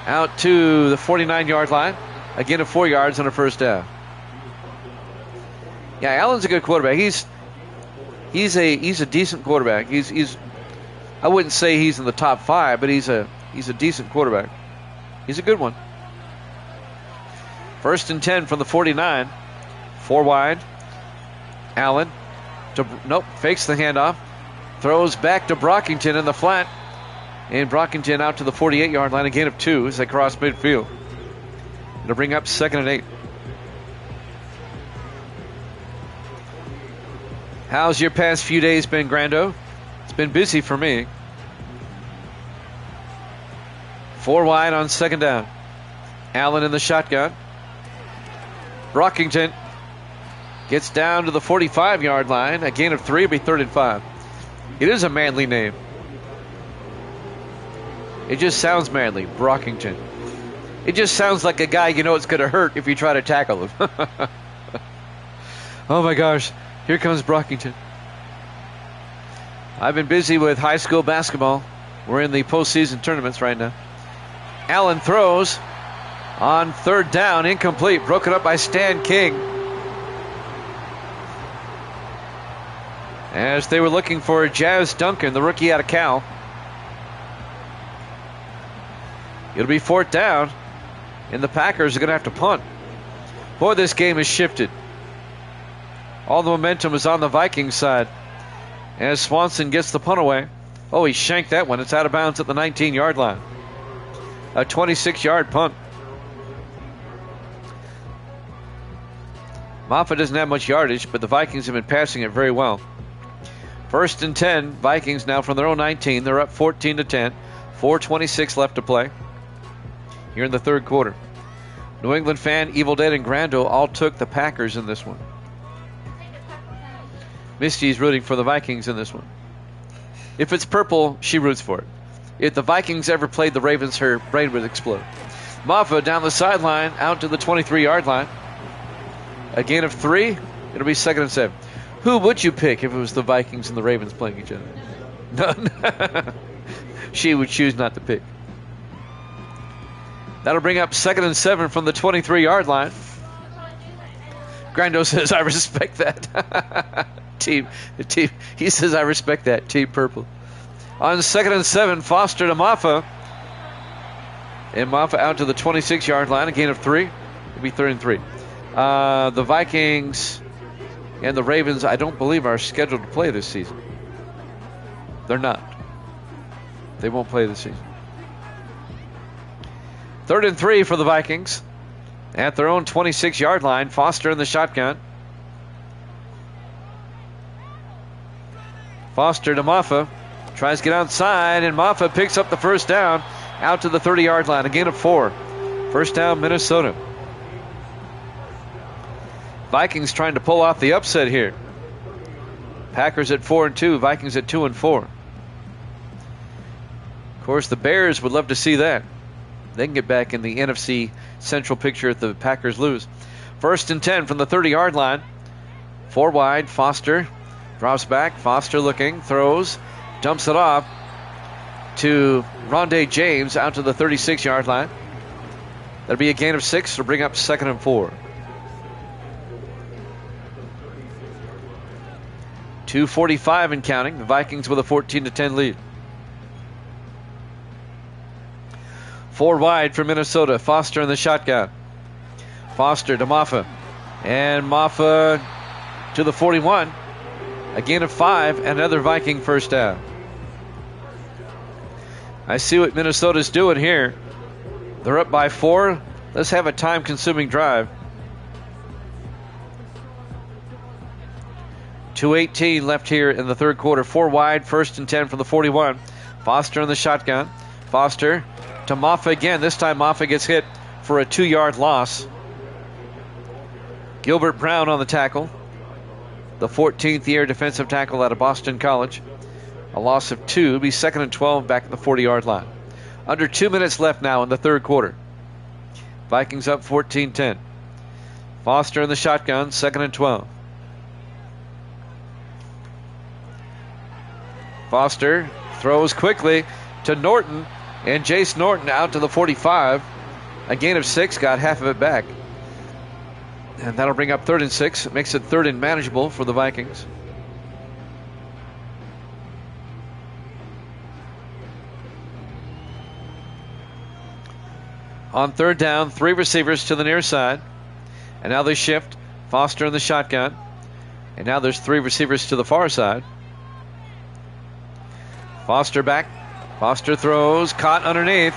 out to the 49-yard line. Again, 4 yards on a first down. Yeah, Allen's a good quarterback. He's a decent quarterback. He's I wouldn't say he's in the top 5, but he's a decent quarterback. He's a good one. 1st and 10 from the 49. 4 wide. Allen fakes the handoff. Throws back to Brockington in the flat. And Brockington out to the 48-yard line, a gain of 2 as they cross midfield. It'll bring up 2nd and 8. How's your past few days been, Grando? It's been busy for me. 4 wide on 2nd down. Allen in the shotgun. Brockington gets down to the 45-yard line. A gain of 3 will be 3rd and 5. It is a manly name. It just sounds manly, Brockington. It just sounds like a guy you know it's going to hurt if you try to tackle him. Oh my gosh, here comes Brockington. I've been busy with high school basketball. We're in the postseason tournaments right now. Allen throws on 3rd down, incomplete, broken up by Stan King. As they were looking for Jazz Duncan, the rookie out of Cal. It'll be 4th down, and the Packers are going to have to punt. Boy, this game has shifted. All the momentum is on the Vikings side. As Swanson gets the punt away. Oh, he shanked that one. It's out of bounds at the 19-yard line. A 26-yard punt. Moffitt doesn't have much yardage, but the Vikings have been passing it very well. 1st and 10. Vikings now from their own 19. They're up 14-10. 4:26 left to play here in the third quarter. New England fan, Evil Dead, and Grando all took the Packers in this one. Misty's rooting for the Vikings in this one. If it's purple, she roots for it. If the Vikings ever played the Ravens, her brain would explode. Maffa down the sideline, out to the 23-yard line. A gain of 3. It'll be 2nd and 7. Who would you pick if it was the Vikings and the Ravens playing each other? No. She would choose not to pick. That'll bring up 2nd and 7 from the 23-yard line. Grando says, I respect that. Team. He says, I respect that. Team Purple. On 2nd and 7, Foster to Maffa. And Maffa out to the 26-yard line. A gain of 3. It'll be 3rd and 3. The Vikings and the Ravens, I don't believe, are scheduled to play this season. They're not. They won't play this season. 3rd and 3 for the Vikings. At their own 26-yard line, Foster in the shotgun. Foster to Maffa. Tries to get outside, and Maffa picks up the first down out to the 30-yard line. A gain of 4. First down, Minnesota. Vikings trying to pull off the upset here. Packers at 4-2, Vikings at 2-4. Of course, the Bears would love to see that. They can get back in the NFC Central picture if the Packers lose. 1st and 10 from the 30-yard line. 4 wide, Foster drops back. Foster looking, throws, dumps it off to Rondé James out to the 36-yard line. That'll be a gain of 6 to bring up 2nd and 4. 2:45 and counting. The Vikings with a 14-10 lead. 4 wide for Minnesota. Foster in the shotgun. Foster to Maffa. And Maffa to the 41. A gain of 5. Another Viking first down. I see what Minnesota's doing here. They're up by 4. Let's have a time-consuming drive. 2:18 left here in the third quarter. 4 wide, 1st and 10 from the 41. Foster in the shotgun. Foster to Maffa again. This time Maffa gets hit for a 2-yard loss. Gilbert Brown on the tackle. The 14th year defensive tackle out of Boston College. A loss of 2. Be 2nd and 12 back at the 40-yard line. Under 2 minutes left now in the third quarter. Vikings up 14-10. Foster in the shotgun. 2nd and 12. Foster throws quickly to Norton, and Jace Norton out to the 45. A gain of 6, got half of it back. And that'll bring up 3rd and 6. It makes it 3rd and manageable for the Vikings. On 3rd down, 3 receivers to the near side. And now they shift. Foster in the shotgun. And now there's 3 receivers to the far side. Foster back. Foster throws. Caught underneath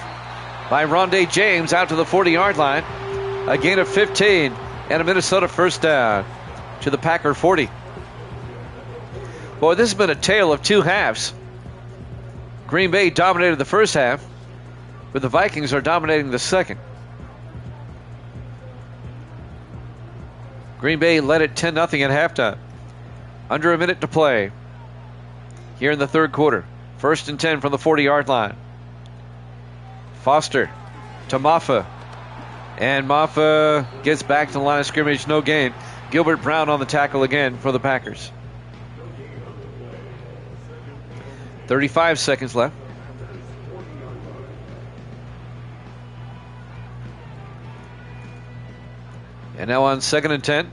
by Rondé James out to the 40-yard line. A gain of 15 and a Minnesota first down to the Packer 40. Boy, this has been a tale of 2 halves. Green Bay dominated the first half, but the Vikings are dominating the second. Green Bay led it 10-0 at halftime. Under a minute to play here in the third quarter. 1st and 10 from the 40-yard line. Foster to Maffa. And Maffa gets back to the line of scrimmage. No gain. Gilbert Brown on the tackle again for the Packers. 35 seconds left. And now on 2nd and 10.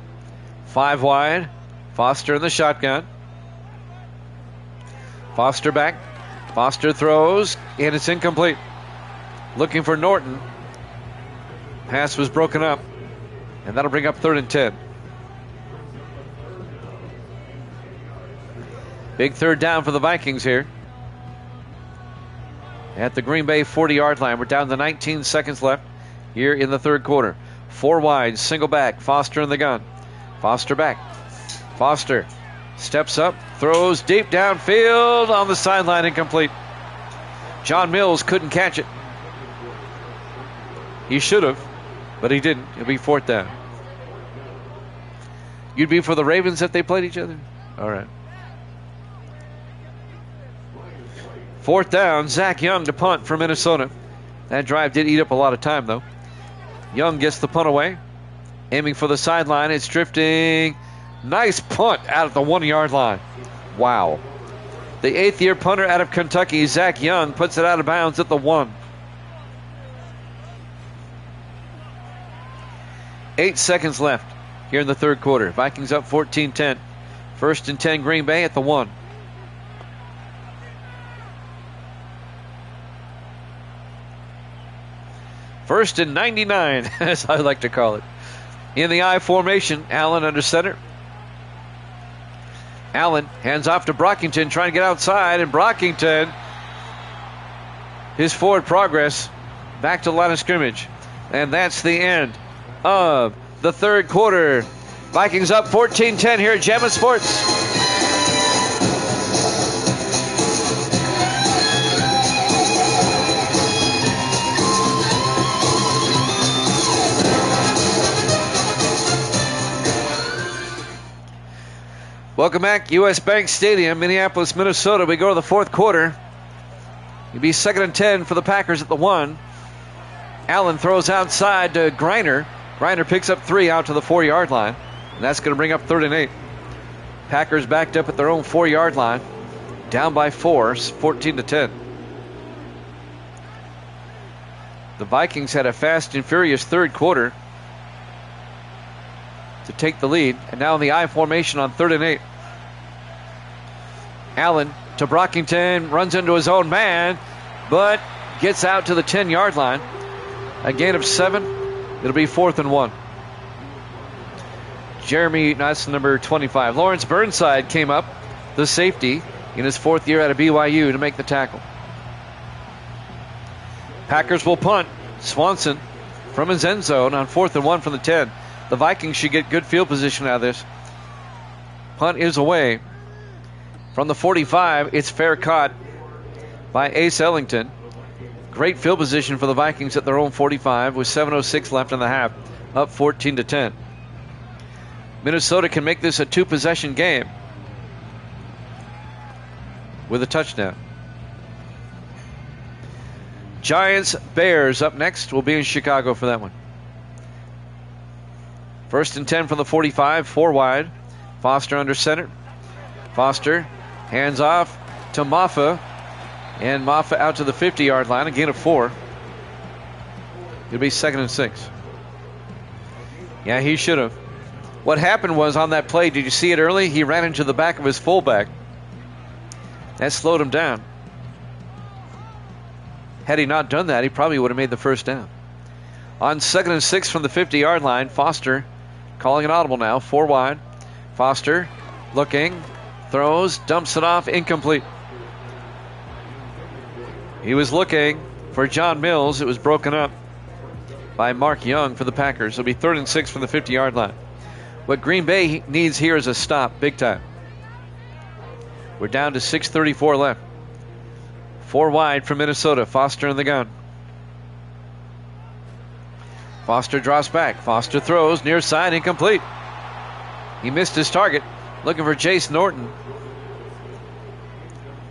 5 wide. Foster in the shotgun. Foster back. Foster throws, and it's incomplete. Looking for Norton. Pass was broken up, and that'll bring up 3rd and 10. Big 3rd down for the Vikings here. At the Green Bay 40-yard line. We're down to 19 seconds left here in the third quarter. 4 wide, single back. Foster in the gun. Foster back. Foster steps up, throws deep downfield on the sideline, incomplete. John Mills couldn't catch it. He should have. but he didn't. It'll be 4th down. You'd be for the Ravens if they played each other? All right. 4th down, Zach Young to punt for Minnesota. That drive did eat up a lot of time, though. Young gets the punt away. Aiming for the sideline. It's drifting. Nice punt out of the 1-yard line. Wow. The 8th-year punter out of Kentucky, Zach Young, puts it out of bounds at the 1. 8 seconds left here in the 3rd quarter. Vikings up 14-10. 1st and 10 Green Bay at the 1. First and 99, as I like to call it. In the I formation, Allen under center. Allen hands off to Brockington, trying to get outside, and Brockington, his forward progress back to the line of scrimmage. And that's the end of the 3rd quarter. Vikings up 14-10 here at Jammin' Sports. Welcome back, U.S. Bank Stadium, Minneapolis, Minnesota. We go to the 4th quarter. It'll be 2nd and 10 for the Packers at the 1. Allen throws outside to Griner. Griner picks up 3 out to the 4-yard line. And that's going to bring up 3rd and 8. Packers backed up at their own 4-yard line. Down by 4, 14-10. The Vikings had a fast and furious 3rd quarter to take the lead. And now in the I formation on 3rd and 8. Allen to Brockington, runs into his own man, but gets out to the 10-yard line. A gain of 7. It'll be 4th and 1. That's number 25. Lawrence Burnside came up, the safety, in his 4th year out of BYU to make the tackle. Packers will punt. Swanson from his end zone on 4th and 1 from the 10. The Vikings should get good field position out of this. Punt is away. From the 45, it's fair caught by Ace Ellington. Great field position for the Vikings at their own 45 with 7:06 left in the half, up 14-10. Minnesota can make this a 2-possession game with a touchdown. Giants, Bears up next. We'll be in Chicago for that one. 1st and 10 from the 45, 4 wide. Foster under center. Foster hands off to Maffa. And Maffa out to the 50-yard line, a gain of 4. It'll be 2nd and 6. Yeah, he should have. What happened was on that play, did you see it early? He ran into the back of his fullback. That slowed him down. Had he not done that, he probably would have made the 1st down. On 2nd and 6 from the 50-yard line, Foster calling an audible now, 4 wide. Foster looking, throws, dumps it off, incomplete. He was looking for John Mills. It was broken up by Mark Young for the Packers. It'll be 3rd and 6 from the 50-yard line. What Green Bay needs here is a stop, big time. We're down to 6:34 left. 4 wide from Minnesota. Foster in the gun. Foster draws back. Foster throws, near side, incomplete. He missed his target. Looking for Jace Norton.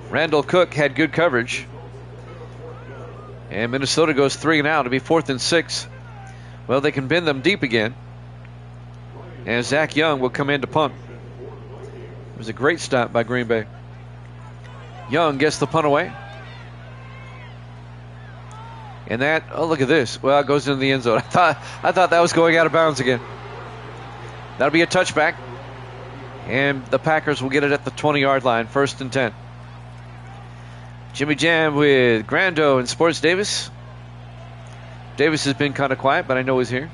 Randall Cook had good coverage. And Minnesota goes 3 and out. It'll be 4th and 6. Well, they can bend them deep again. And Zach Young will come in to punt. It was a great stop by Green Bay. Young gets the punt away. And that, oh, look at this. Well, it goes into the end zone. I thought that was going out of bounds again. That'll be a touchback. And the Packers will get it at the 20-yard line, 1st and 10. Jimmy Jam with Grando and Sports Davis. Davis has been kind of quiet, but I know he's here.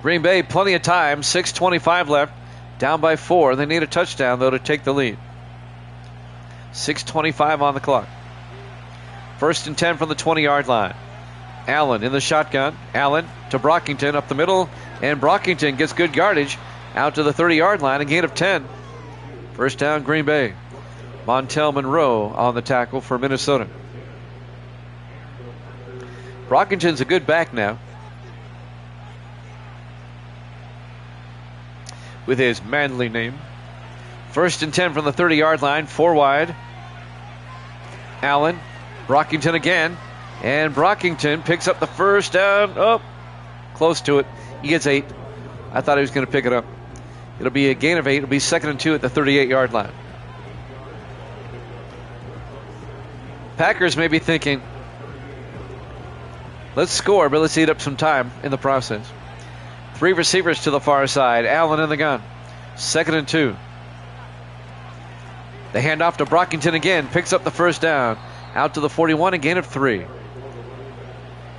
Green Bay, plenty of time. 6:25 left. Down by 4. They need a touchdown, though, to take the lead. 6:25 on the clock. 1st and 10 from the 20-yard line. Allen in the shotgun. Allen to Brockington up the middle. And Brockington gets good yardage out to the 30-yard line. A gain of 10. 1st down, Green Bay. Montel Monroe on the tackle for Minnesota. Brockington's a good back now, with his manly name. 1st and 10 from the 30-yard line, 4 wide. Allen, Brockington again, and Brockington picks up the first down. Oh, close to it. He gets 8. I thought he was going to pick it up. It'll be a gain of 8. It'll be 2nd and 2 at the 38-yard line. Packers may be thinking, let's score, but let's eat up some time in the process. 3 receivers to the far side. Allen in the gun. 2nd and 2. The handoff to Brockington again. Picks up the first down. Out to the 41, a gain of 3.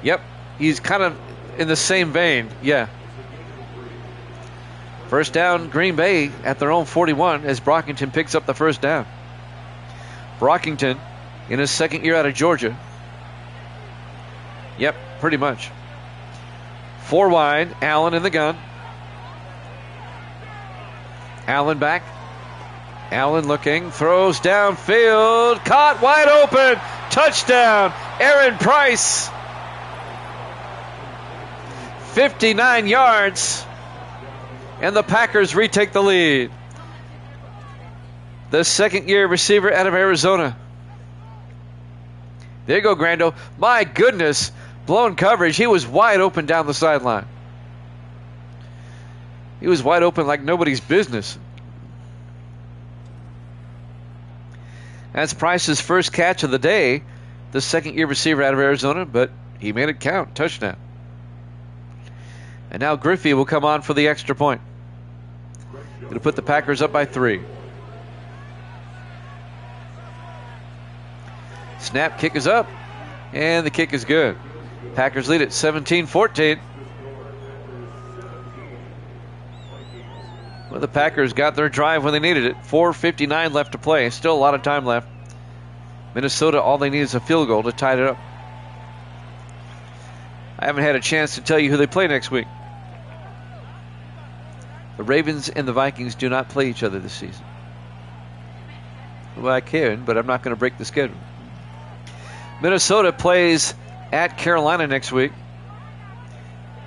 Yep, he's kind of in the same vein. Yeah. First down, Green Bay at their own 41 as Brockington picks up the first down. Brockington in his 2nd year out of Georgia. Yep, pretty much. 4 wide, Allen in the gun. Allen back. Allen looking, throws downfield, caught wide open, touchdown, Aaron Price. 59 yards, and the Packers retake the lead. The 2nd-year receiver out of Arizona. There you go, Grando. My goodness, blown coverage. He was wide open down the sideline. He was wide open like nobody's business. That's Price's first catch of the day. The 2nd-year receiver out of Arizona, but he made it count. Touchdown. And now Griffey will come on for the extra point. Going to put the Packers up by 3. Snap, kick is up, and the kick is good. Packers lead at 17-14. Well, the Packers got their drive when they needed it. 4:59 left to play. Still a lot of time left. Minnesota, all they need is a field goal to tie it up. I haven't had a chance to tell you who they play next week. The Ravens and the Vikings do not play each other this season. Well, I can, but I'm not going to break the schedule. Minnesota plays at Carolina next week.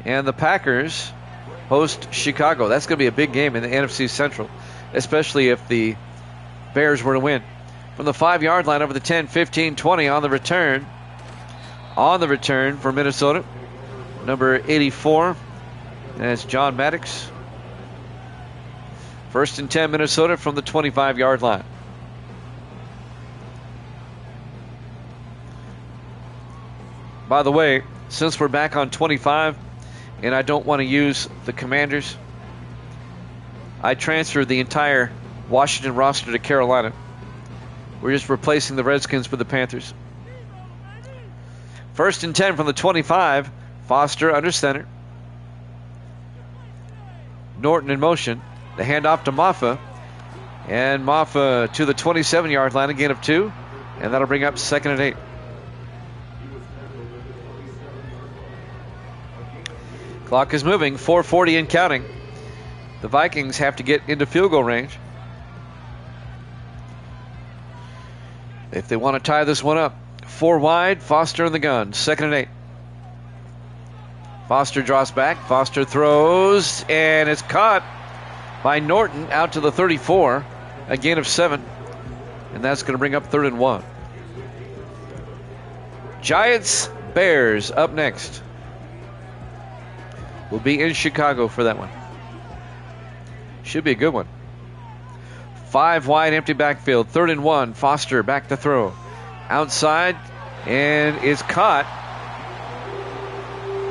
And the Packers host Chicago. That's going to be a big game in the NFC Central, especially if the Bears were to win. From the 5-yard line over the 10, 15, 20 on the return. On the return for Minnesota, number 84. That's John Maddox. 1st and 10 Minnesota from the 25-yard line. By the way, since we're back on 25 and I don't want to use the Commanders, I transferred the entire Washington roster to Carolina. We're just replacing the Redskins with the Panthers. 1st and 10 from the 25. Foster under center. Norton in motion. The handoff to Maffa. And Maffa to the 27-yard line, a gain of 2. And that'll bring up 2nd and 8. Clock is moving. 4:40 and counting. The Vikings have to get into field goal range if they want to tie this one up. 4 wide, Foster in the gun. 2nd and 8. Foster draws back. Foster throws, and it's caught by Norton out to the 34. A gain of 7. And that's going to bring up 3rd and 1. Giants, Bears up next. We'll be in Chicago for that one. Should be a good one. 5 wide, empty backfield. 3rd and 1. Foster back to throw. Outside, and is caught.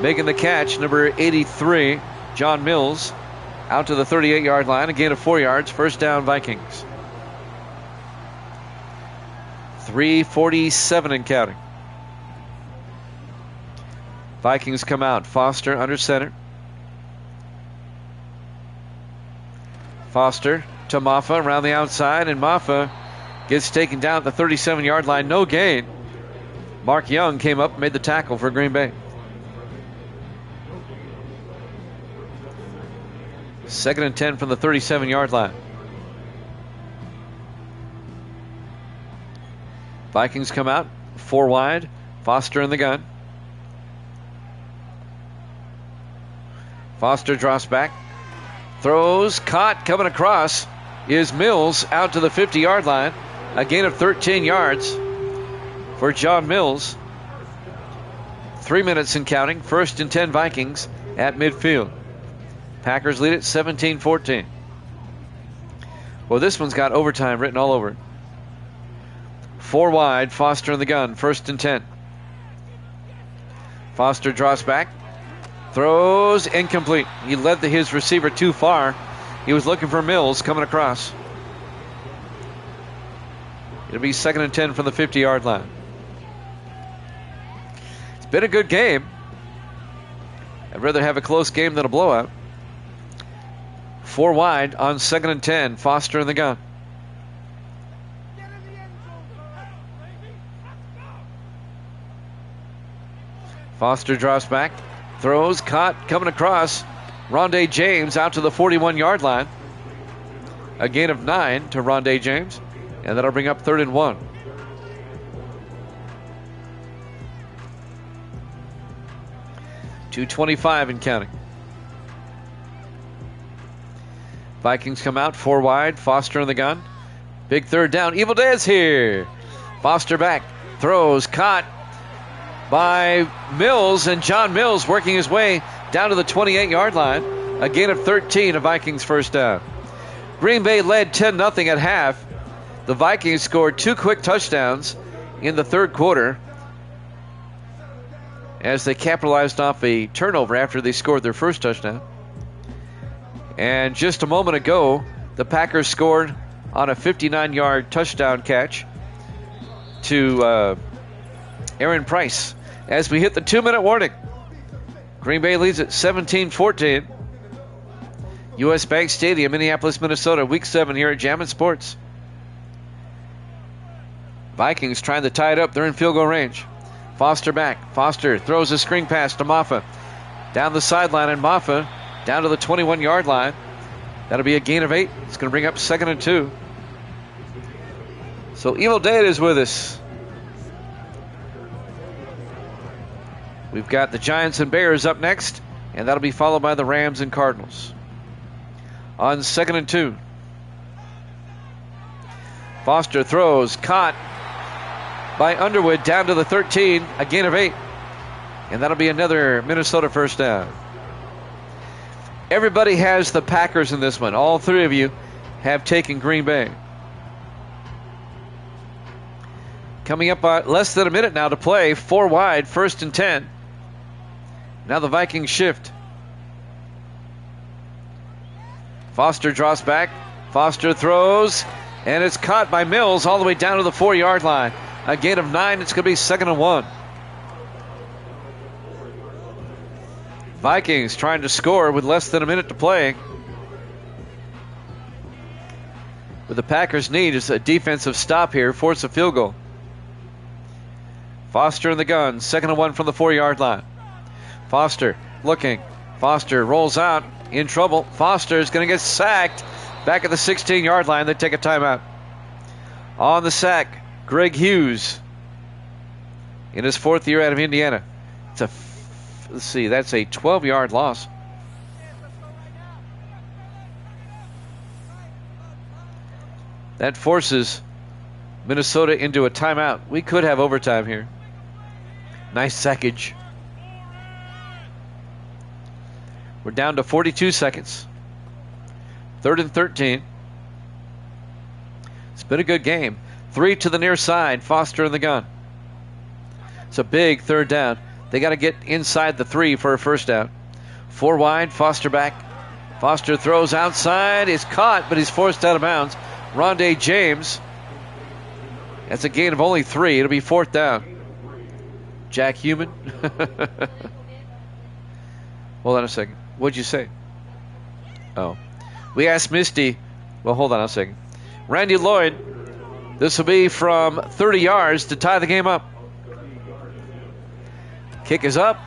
Making the catch, number 83, John Mills, out to the 38-yard line. A gain of 4 yards. First down, Vikings. 3:47 and counting. Vikings come out. Foster under center. Foster to Maffa around the outside, and Maffa gets taken down at the 37-yard line. No gain. Mark Young came up and made the tackle for Green Bay. 2nd and 10 from the 37-yard line. Vikings come out. 4 wide. Foster in the gun. Foster drops back. Throws, caught, coming across is Mills out to the 50-yard line. A gain of 13 yards for John Mills. 3 minutes and counting. 1st and 10 Vikings at midfield. Packers lead it 17-14. Well, this one's got overtime written all over it. 4 wide, Foster in the gun. 1st and 10. Foster draws back. Throws, incomplete. He led his receiver too far. He was looking for Mills coming across. It'll be 2nd and 10 from the 50-yard line. It's been a good game. I'd rather have a close game than a blowout. 4 wide on 2nd and 10. Foster in the gun. Foster drops back. Throws, caught, coming across. Rondé James out to the 41-yard line. A gain of 9 to Rondé James. And that'll bring up 3rd and 1. .225 and counting. Vikings come out 4 wide. Foster in the gun. Big 3rd down. Evil Dead's here. Foster back. Throws, caught by Mills, and John Mills working his way down to the 28-yard line. A gain of 13, a Vikings 1st down. Green Bay led 10-0 at half. The Vikings scored 2 quick touchdowns in the 3rd quarter as they capitalized off a turnover after they scored their 1st touchdown. And just a moment ago, the Packers scored on a 59-yard touchdown catch to Aaron Price. As we hit the 2-minute warning, Green Bay leads at 17-14. U.S. Bank Stadium, Minneapolis, Minnesota, Week 7 here at Jammin' Sports. Vikings trying to tie it up. They're in field goal range. Foster back. Foster throws a screen pass to Maffa. Down the sideline, and Maffa down to the 21-yard line. That'll be a gain of 8. It's going to bring up 2nd and 2. So Evil Dead is with us. We've got the Giants and Bears up next, and that'll be followed by the Rams and Cardinals. On 2nd and 2. Foster throws, caught by Underwood down to the 13, a gain of 8. And that'll be another Minnesota 1st down. Everybody has the Packers in this one. All 3 of you have taken Green Bay. Coming up less than a minute now to play. 4 wide, 1st and 10. Now the Vikings shift. Foster draws back. Foster throws, and it's caught by Mills all the way down to the 4-yard line. A gain of 9. It's going to be 2nd and 1. Vikings trying to score with less than a minute to play. What the Packers need is a defensive stop here, force a field goal. Foster in the gun, 2nd and 1 from the 4-yard line. Foster looking. Foster rolls out, in trouble. Foster is going to get sacked back at the 16-yard line. They take a timeout. On the sack, Greg Hughes in his 4th year out of Indiana. Let's see, that's a 12-yard loss. That forces Minnesota into a timeout. We could have overtime here. Nice sackage. We're down to 42 seconds. 3rd and 13. It's been a good game. 3 to the near side. Foster in the gun. It's a big 3rd down. They got to get inside the 3 for a 1st down. 4 wide. Foster back. Foster throws outside. Is caught, but he's forced out of bounds. Rondé James. That's a gain of only 3. It'll be 4th down. Jack Human. Hold on a second. What'd you say? Oh. We asked Misty. Well, hold on a second. Randy Lloyd. This will be from 30 yards to tie the game up. Kick is up.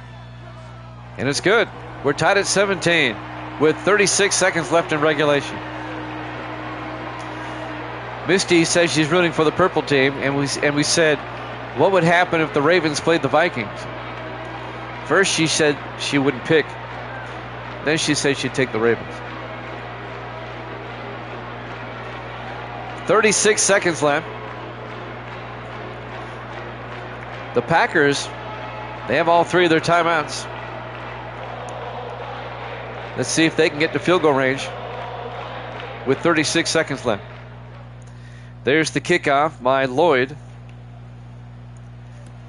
And it's good. We're tied at 17 with 36 seconds left in regulation. Misty says she's rooting for the purple team, and we said, what would happen if the Ravens played the Vikings? First, she said she wouldn't pick Then she said she'd take the Ravens. 36 seconds left. The Packers, they have all 3 of their timeouts. Let's see if they can get to field goal range with 36 seconds left. There's the kickoff by Lloyd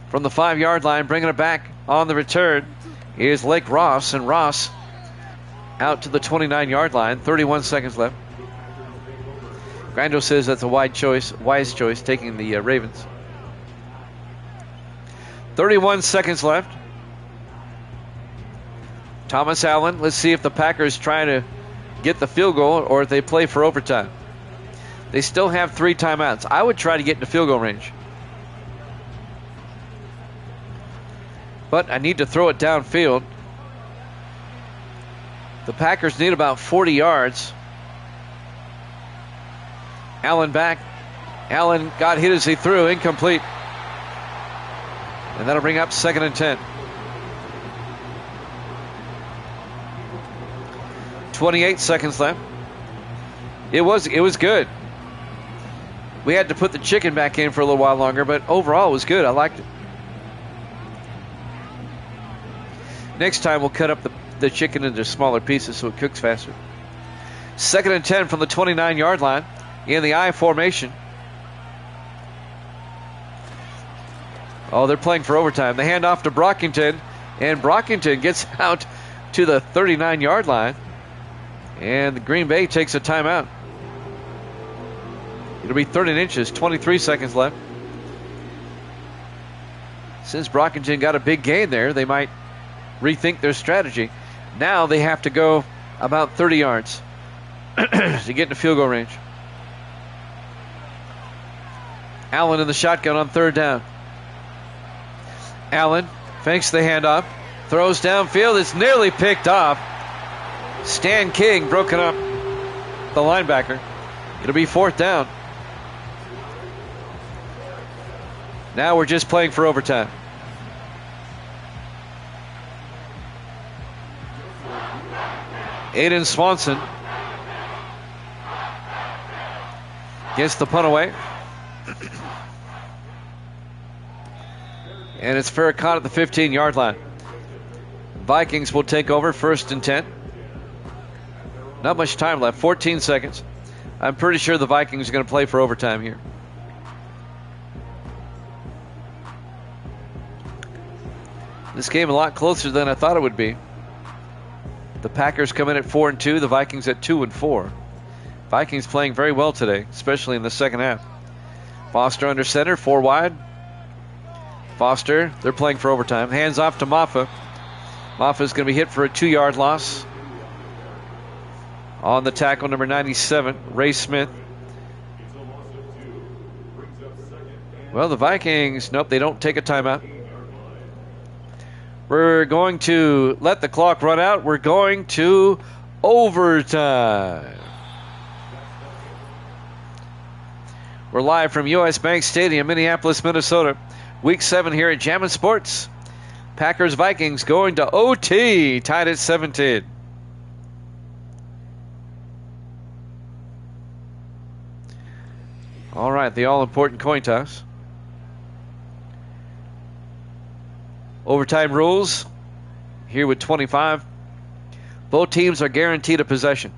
from the 5-yard line, bringing it back on the return is Lake Ross, and Ross out to the 29-yard line. 31 seconds left. Grando says that's a wise choice, taking the Ravens. 31 seconds left. Thomas Allen, let's see if the Packers try to get the field goal or if they play for overtime. They still have 3 timeouts. I would try to get into field goal range. But I need to throw it downfield. The Packers need about 40 yards. Allen back. Allen got hit as he threw, incomplete. And that'll bring up 2nd and 10. 28 seconds left. It was good. We had to put the chicken back in for a little while longer, but overall it was good. I liked it. Next time we'll cut up the chicken into smaller pieces so it cooks faster. 2nd and 10 from the 29-yard line in the I formation. Oh, they're playing for overtime. They hand off to Brockington, and Brockington gets out to the 39-yard line, and the Green Bay takes a timeout. It'll be 3rd and inches, 23 seconds left. Since Brockington got a big gain there, they might rethink their strategy. Now they have to go about 30 yards to get into field goal range. Allen in the shotgun on 3rd down. Allen fakes the handoff, throws downfield. It's nearly picked off. Stan King broken up, the linebacker. It'll be 4th down. Now we're just playing for overtime. Aiden Swanson gets the punt away. And it's Farrakhan at the 15-yard line. Vikings will take over, 1st and 10. Not much time left, 14 seconds. I'm pretty sure the Vikings are going to play for overtime here. This game a lot closer than I thought it would be. The Packers come in at 4-2, the Vikings at 2-4. Vikings playing very well today, especially in the second half. Foster under center, 4 wide. Foster, they're playing for overtime. Hands off to Maffa. Maffa's going to be hit for a 2-yard loss. On the tackle, number 97, Ray Smith. Well, the Vikings, nope, they don't take a timeout. We're going to let the clock run out. We're going to overtime. We're live from U.S. Bank Stadium, Minneapolis, Minnesota. Week 7 here at Jammin' Sports. Packers-Vikings going to OT, tied at 17. All right, the all-important coin toss. Overtime rules here with 25. Both teams are guaranteed a possession.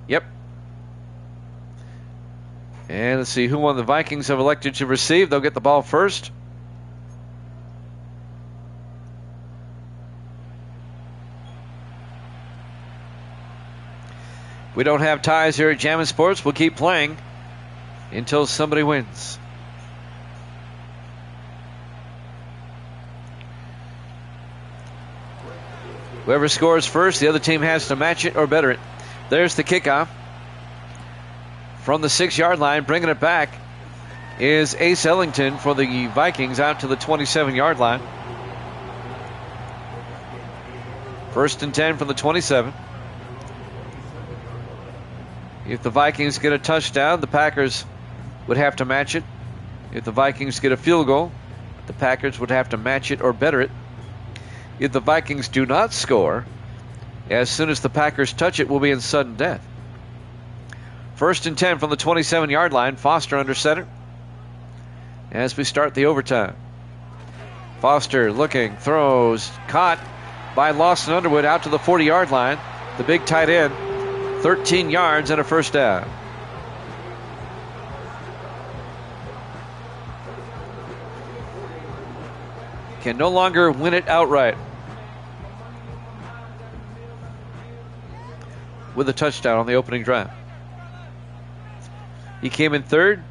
Yep. And let's see who won. The Vikings have elected to receive. They'll get the ball first. We don't have ties here at Jammin' Sports. We'll keep playing until somebody wins. Whoever scores first, the other team has to match it or better it. There's the kickoff. From the 6-yard line, bringing it back is Ace Ellington for the Vikings out to the 27-yard line. 1st and 10 from the 27. If the Vikings get a touchdown, the Packers would have to match it. If the Vikings get a field goal, The Packers would have to match it or better it. If the Vikings do not score, as soon as the Packers touch it, we'll be in sudden death. 1st and 10 from the 27-yard line. Foster under center as we start the overtime. Foster looking, throws, caught by Lawson Underwood out to the 40-yard line. The big tight end, 13 yards and a first down. Can no longer win it outright with a touchdown on the opening drive. He came in third.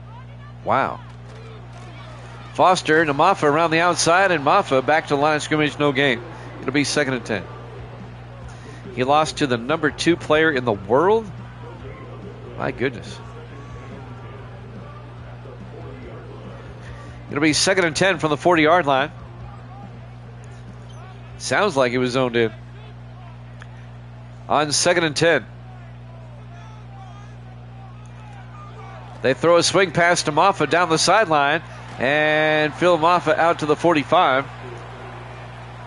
Wow. Foster, Namafa around the outside, and Maffa back to the line of scrimmage, no gain. It'll be 2nd and 10. He lost to the number 2 player in the world? My goodness. It'll be 2nd and 10 from the 40-yard line. Sounds like he was zoned in. On 2nd and 10. They throw a swing pass to Maffa down the sideline, and Phil Maffa out to the 45.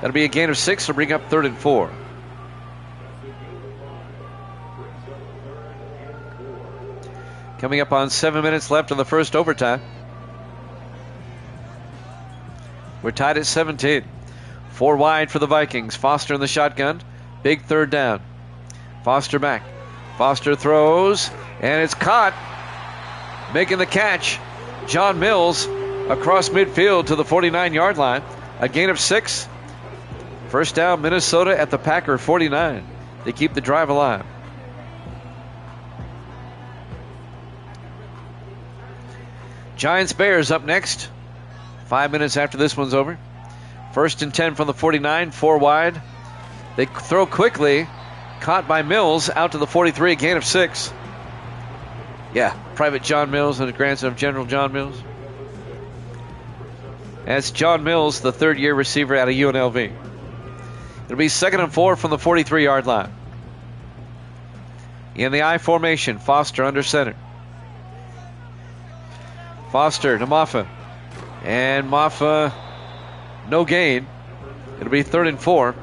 That'll be a gain of 6 to bring up 3rd and 4. Coming up on 7 minutes left in the first overtime. We're tied at 17. 4 wide for the Vikings. Foster in the shotgun. Big 3rd down. Foster back. Foster throws, and it's caught. Making the catch, John Mills across midfield to the 49-yard line. A gain of 6. First down, Minnesota at the Packer 49. They keep the drive alive. Giants-Bears up next. 5 minutes after this one's over. 1st and 10 from the 49, 4 wide. They throw quickly. Caught by Mills out to the 43, a gain of 6. Yeah, Private John Mills and the grandson of General John Mills. That's John Mills, the 3rd-year receiver out of UNLV. It'll be 2nd and 4 from the 43-yard line. In the I formation, Foster under center. Foster to Maffa. And Maffa, no gain. It'll be 3rd and 4.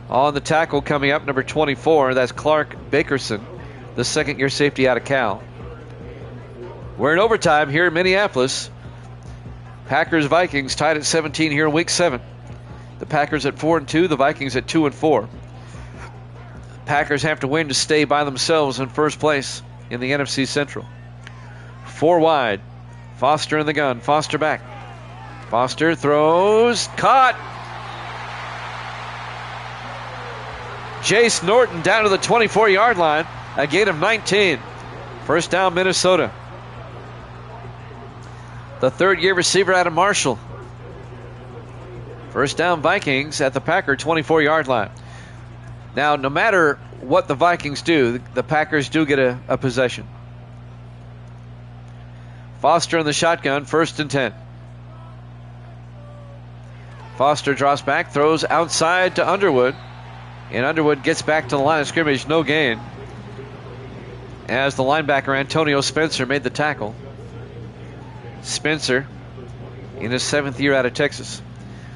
On the tackle coming up, number 24, that's Clark Bakerson, the 2nd-year safety out of Cal. We're in overtime here in Minneapolis. Packers-Vikings tied at 17 here in Week 7. The Packers at 4-2, the Vikings at 2-4. Packers have to win to stay by themselves in first place in the NFC Central. 4 wide. Foster in the gun. Foster back. Foster throws. Caught. Jace Norton down to the 24-yard line. A gain of 19. First down, Minnesota. The 3rd-year receiver out of Marshall. First down, Vikings at the Packer 24-yard line. Now, no matter what the Vikings do, the Packers do get a possession. Foster in the shotgun, 1st and 10. Foster drops back, throws outside to Underwood. And Underwood gets back to the line of scrimmage, no gain. As the linebacker Antonio Spencer made the tackle. Spencer in his 7th year out of Texas.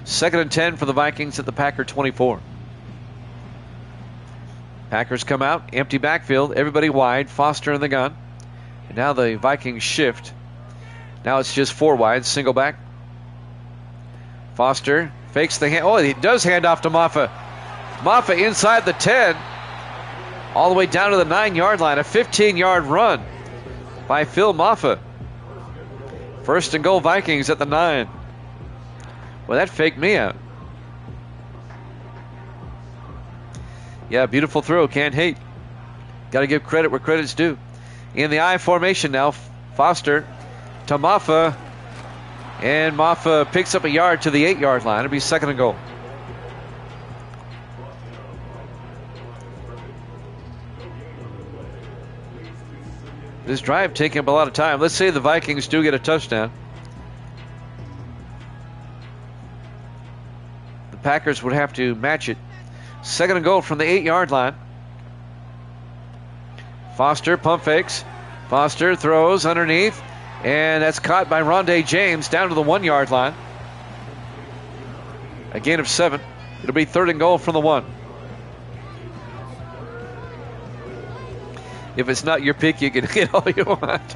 2nd and 10 for the Vikings at the Packer 24. Packers come out, empty backfield, everybody wide, Foster in the gun. And now the Vikings shift. Now it's just 4 wide, single back. Foster fakes the hand. Oh, he does hand off to Maffa. Maffa inside the 10, all the way down to the 9-yard line. A 15-yard run by Phil Maffa. 1st and goal, Vikings at the 9. Well, that faked me out. Yeah, beautiful throw. Can't hate. Got to give credit where credit's due. In the I formation now, Foster to Maffa. And Maffa picks up a yard to the 8-yard line. It'll be 2nd and goal. This drive taking up a lot of time. Let's say the Vikings do get a touchdown. The Packers would have to match it. 2nd and goal from the 8-yard line. Foster pump fakes. Foster throws underneath. And that's caught by Rondé James down to the 1-yard line. A gain of 7. It'll be 3rd and goal from the 1. If it's not your pick, you can hit all you want.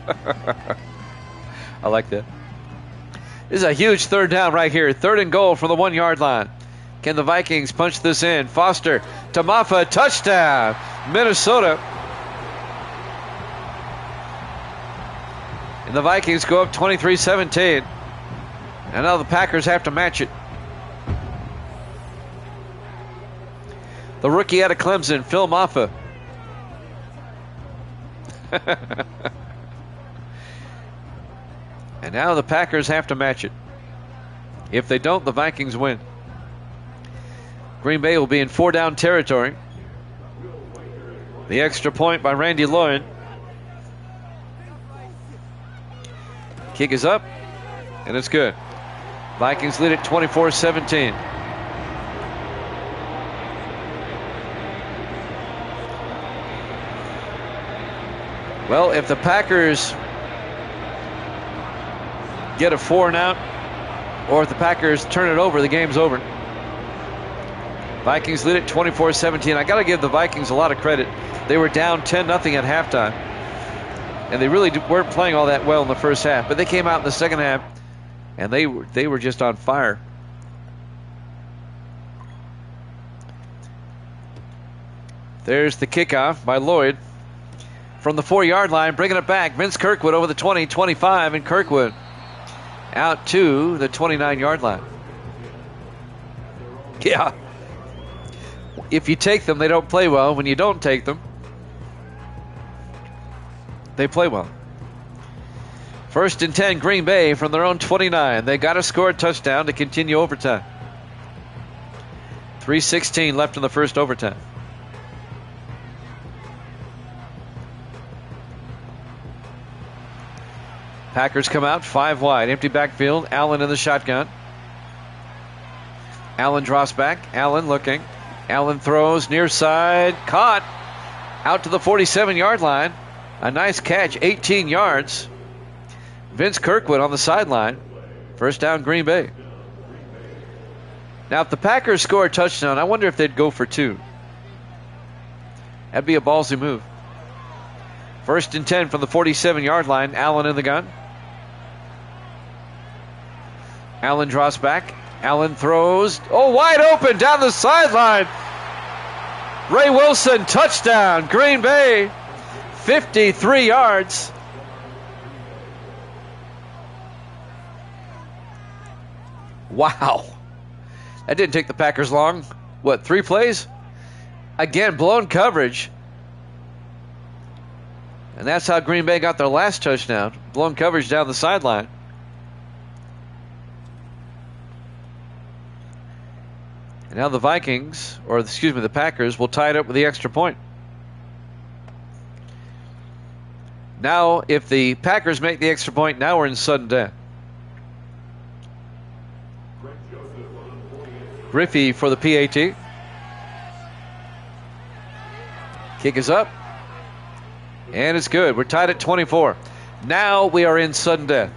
I like that. This is a huge 3rd down right here. 3rd and goal from the 1-yard line. Can the Vikings punch this in? Foster to Maffa. Touchdown, Minnesota. And the Vikings go up 23-17. And now the Packers have to match it. The rookie out of Clemson, Phil Maffa. And now the Packers have to match it. If they don't, the Vikings win. Green Bay will be in 4-down territory. The extra point by Randy Lloyd. Kick is up, and it's good. Vikings lead it 24-17. Well, if the Packers get a 4-and-out, or if the Packers turn it over, the game's over. Vikings lead it 24-17. I got to give the Vikings a lot of credit. They were down 10-0 at halftime, and they really weren't playing all that well in the first half. But they came out in the second half, and they were just on fire. There's the kickoff by Lloyd. From the 4-yard line, bringing it back. Vince Kirkwood over the 20, 25, and Kirkwood out to the 29-yard line. Yeah. If you take them, they don't play well. When you don't take them, they play well. 1st and 10, Green Bay from their own 29. They got to score a touchdown to continue overtime. 3:16 left in the first overtime. Packers come out 5 wide. Empty backfield. Allen in the shotgun. Allen drops back. Allen looking. Allen throws near side. Caught. Out to the 47-yard line. A nice catch. 18 yards. Vince Kirkwood on the sideline. 1st down, Green Bay. Now, if the Packers score a touchdown, I wonder if they'd go for 2. That'd be a ballsy move. 1st and 10 from the 47-yard line. Allen in the gun. Allen draws back. Allen throws. Oh, wide open down the sideline. Ray Wilson, touchdown. Green Bay, 53 yards. Wow. That didn't take the Packers long. What, 3 plays? Again, blown coverage. And that's how Green Bay got their last touchdown. Blown coverage down the sideline. And now the Vikings, or excuse me, the Packers will tie it up with the extra point. Now, if the Packers make the extra point, now we're in sudden death. Griffey for the PAT. Kick is up. And it's good. We're tied at 24. Now we are in sudden death.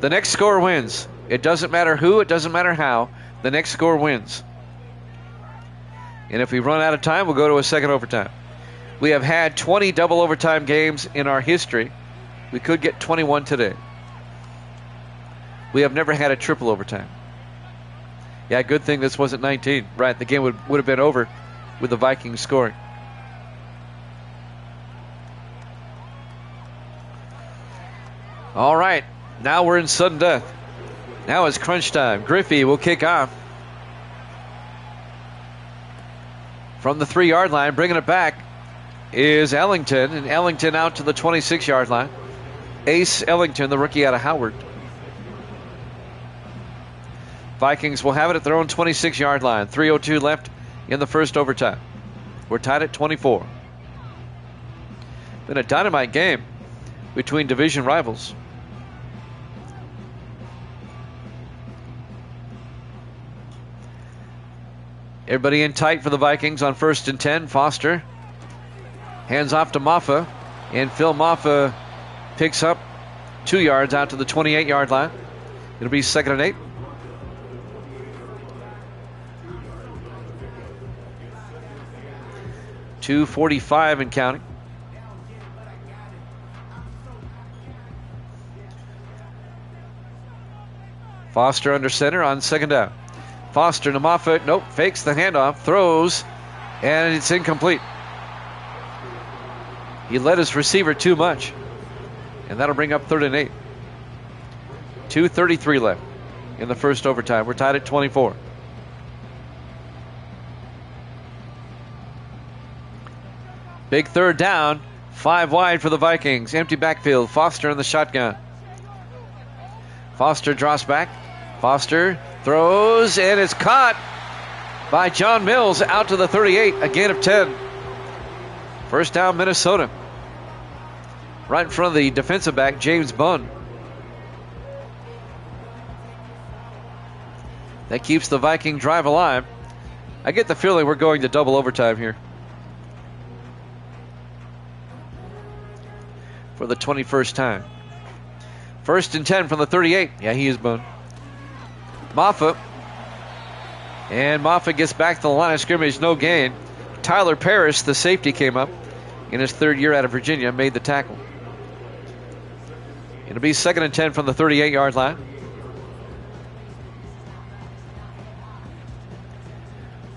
The next score wins. It doesn't matter who, it doesn't matter how. The next score wins. And if we run out of time, we'll go to a second overtime. We have had 20 double overtime games in our history. We could get 21 today. We have never had a triple overtime. Yeah, good thing this wasn't 19. Right, the game would have been over with the Vikings scoring. All right, now we're in sudden death. Now it's crunch time. Griffey will kick off. From the 3-yard line, bringing it back is Ellington, and Ellington out to the 26-yard line. Ace Ellington, the rookie out of Howard. Vikings will have it at their own 26-yard line. 3:02 left in the first overtime. We're tied at 24. Been a dynamite game between division rivals. Everybody in tight for the Vikings on 1st and 10. Foster hands off to Maffa, and Phil Maffa picks up 2 yards out to the 28-yard line. It'll be 2nd and 8. 2:45 and counting. Foster under center on second down. Foster to Moffitt. Nope, fakes the handoff, throws, and it's incomplete. He led his receiver too much, and that'll bring up 3rd and 8. 2:33 left in the first overtime. We're tied at 24. Big 3rd down, 5 wide for the Vikings. Empty backfield. Foster in the shotgun. Foster draws back. Foster throws, and it's caught by John Mills out to the 38. A gain of 10. First down, Minnesota. Right in front of the defensive back, James Bunn. That keeps the Viking drive alive. I get the feeling we're going to double overtime here. For the 21st time. 1st and 10 from the 38. Yeah, he is Bunn. Moffitt. And Moffitt gets back to the line of scrimmage. No gain. Tyler Parrish, the safety, came up in his 3rd year out of Virginia, made the tackle. It'll be 2nd and 10 from the 38-yard line.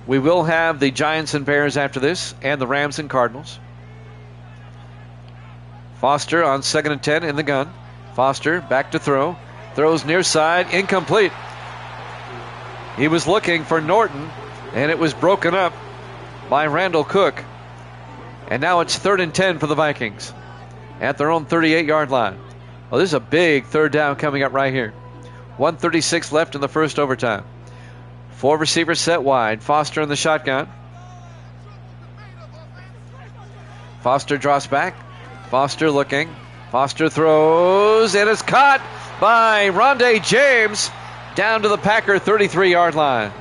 We will have the Giants and Bears after this, and the Rams and Cardinals. Foster on 2nd and 10 in the gun. Foster back to throw. Throws near side, incomplete. He was looking for Norton, and it was broken up by Randall Cook. And now it's 3rd and 10 for the Vikings at their own 38-yard line. Well, this is a big 3rd down coming up right here. 1:36 left in the first overtime. 4 receivers set wide. Foster in the shotgun. Foster draws back. Foster looking. Foster throws, and it's caught by Rondé James down to the Packer 33-yard line.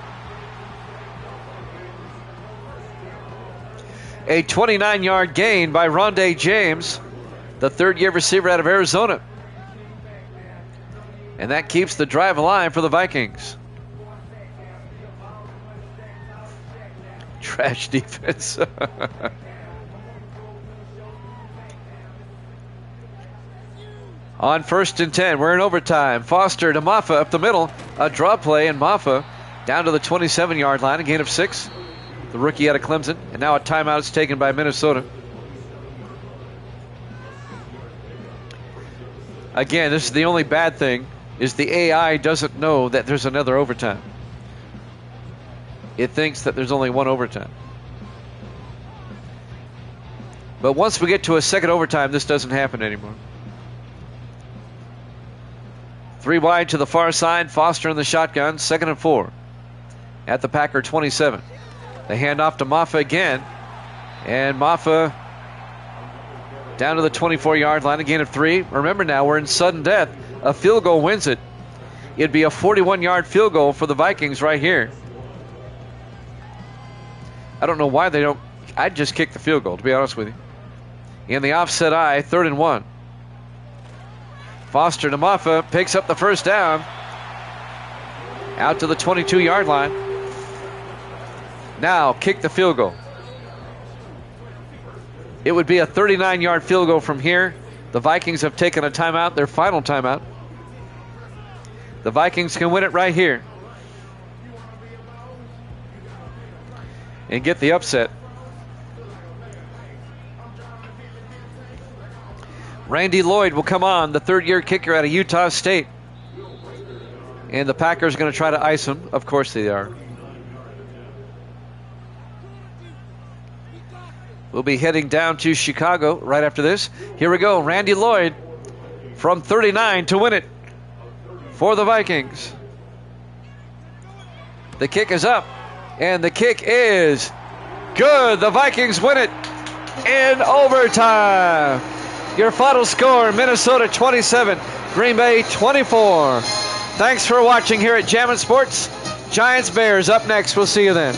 A 29-yard gain by Rondé James, the 3rd-year receiver out of Arizona. And that keeps the drive alive for the Vikings. Trash defense. On 1st and 10, we're in overtime. Foster to Maffa up the middle. A draw play, and Maffa down to the 27-yard line, a gain of 6. The rookie out of Clemson. And now a timeout is taken by Minnesota. Again, this is the only bad thing, is the AI doesn't know that there's another overtime. It thinks that there's only one overtime. But once we get to a second overtime, this doesn't happen anymore. 3 wide to the far side. Foster in the shotgun. 2nd and 4 at the Packer 27. They hand off to Maffa again. And Maffa down to the 24-yard line. A gain of 3. Remember now, we're in sudden death. A field goal wins it. It'd be a 41-yard field goal for the Vikings right here. I don't know why they don't. I'd just kick the field goal, to be honest with you. In the offset eye, 3rd and 1. Foster to Maffa picks up the first down. Out to the 22-yard line. Now kick the field goal. It would be a 39-yard field goal from here. The Vikings have taken a timeout, their final timeout. The Vikings can win it right here and get the upset. Randy Lloyd will come on, the 3rd-year kicker out of Utah State. And the Packers are going to try to ice him. Of course they are. We'll be heading down to Chicago right after this. Here we go. Randy Lloyd from 39 to win it for the Vikings. The kick is up, and the kick is good. The Vikings win it in overtime. Your final score, Minnesota 27, Green Bay 24. Thanks for watching here at Jammin' Sports. Giants Bears up next. We'll see you then.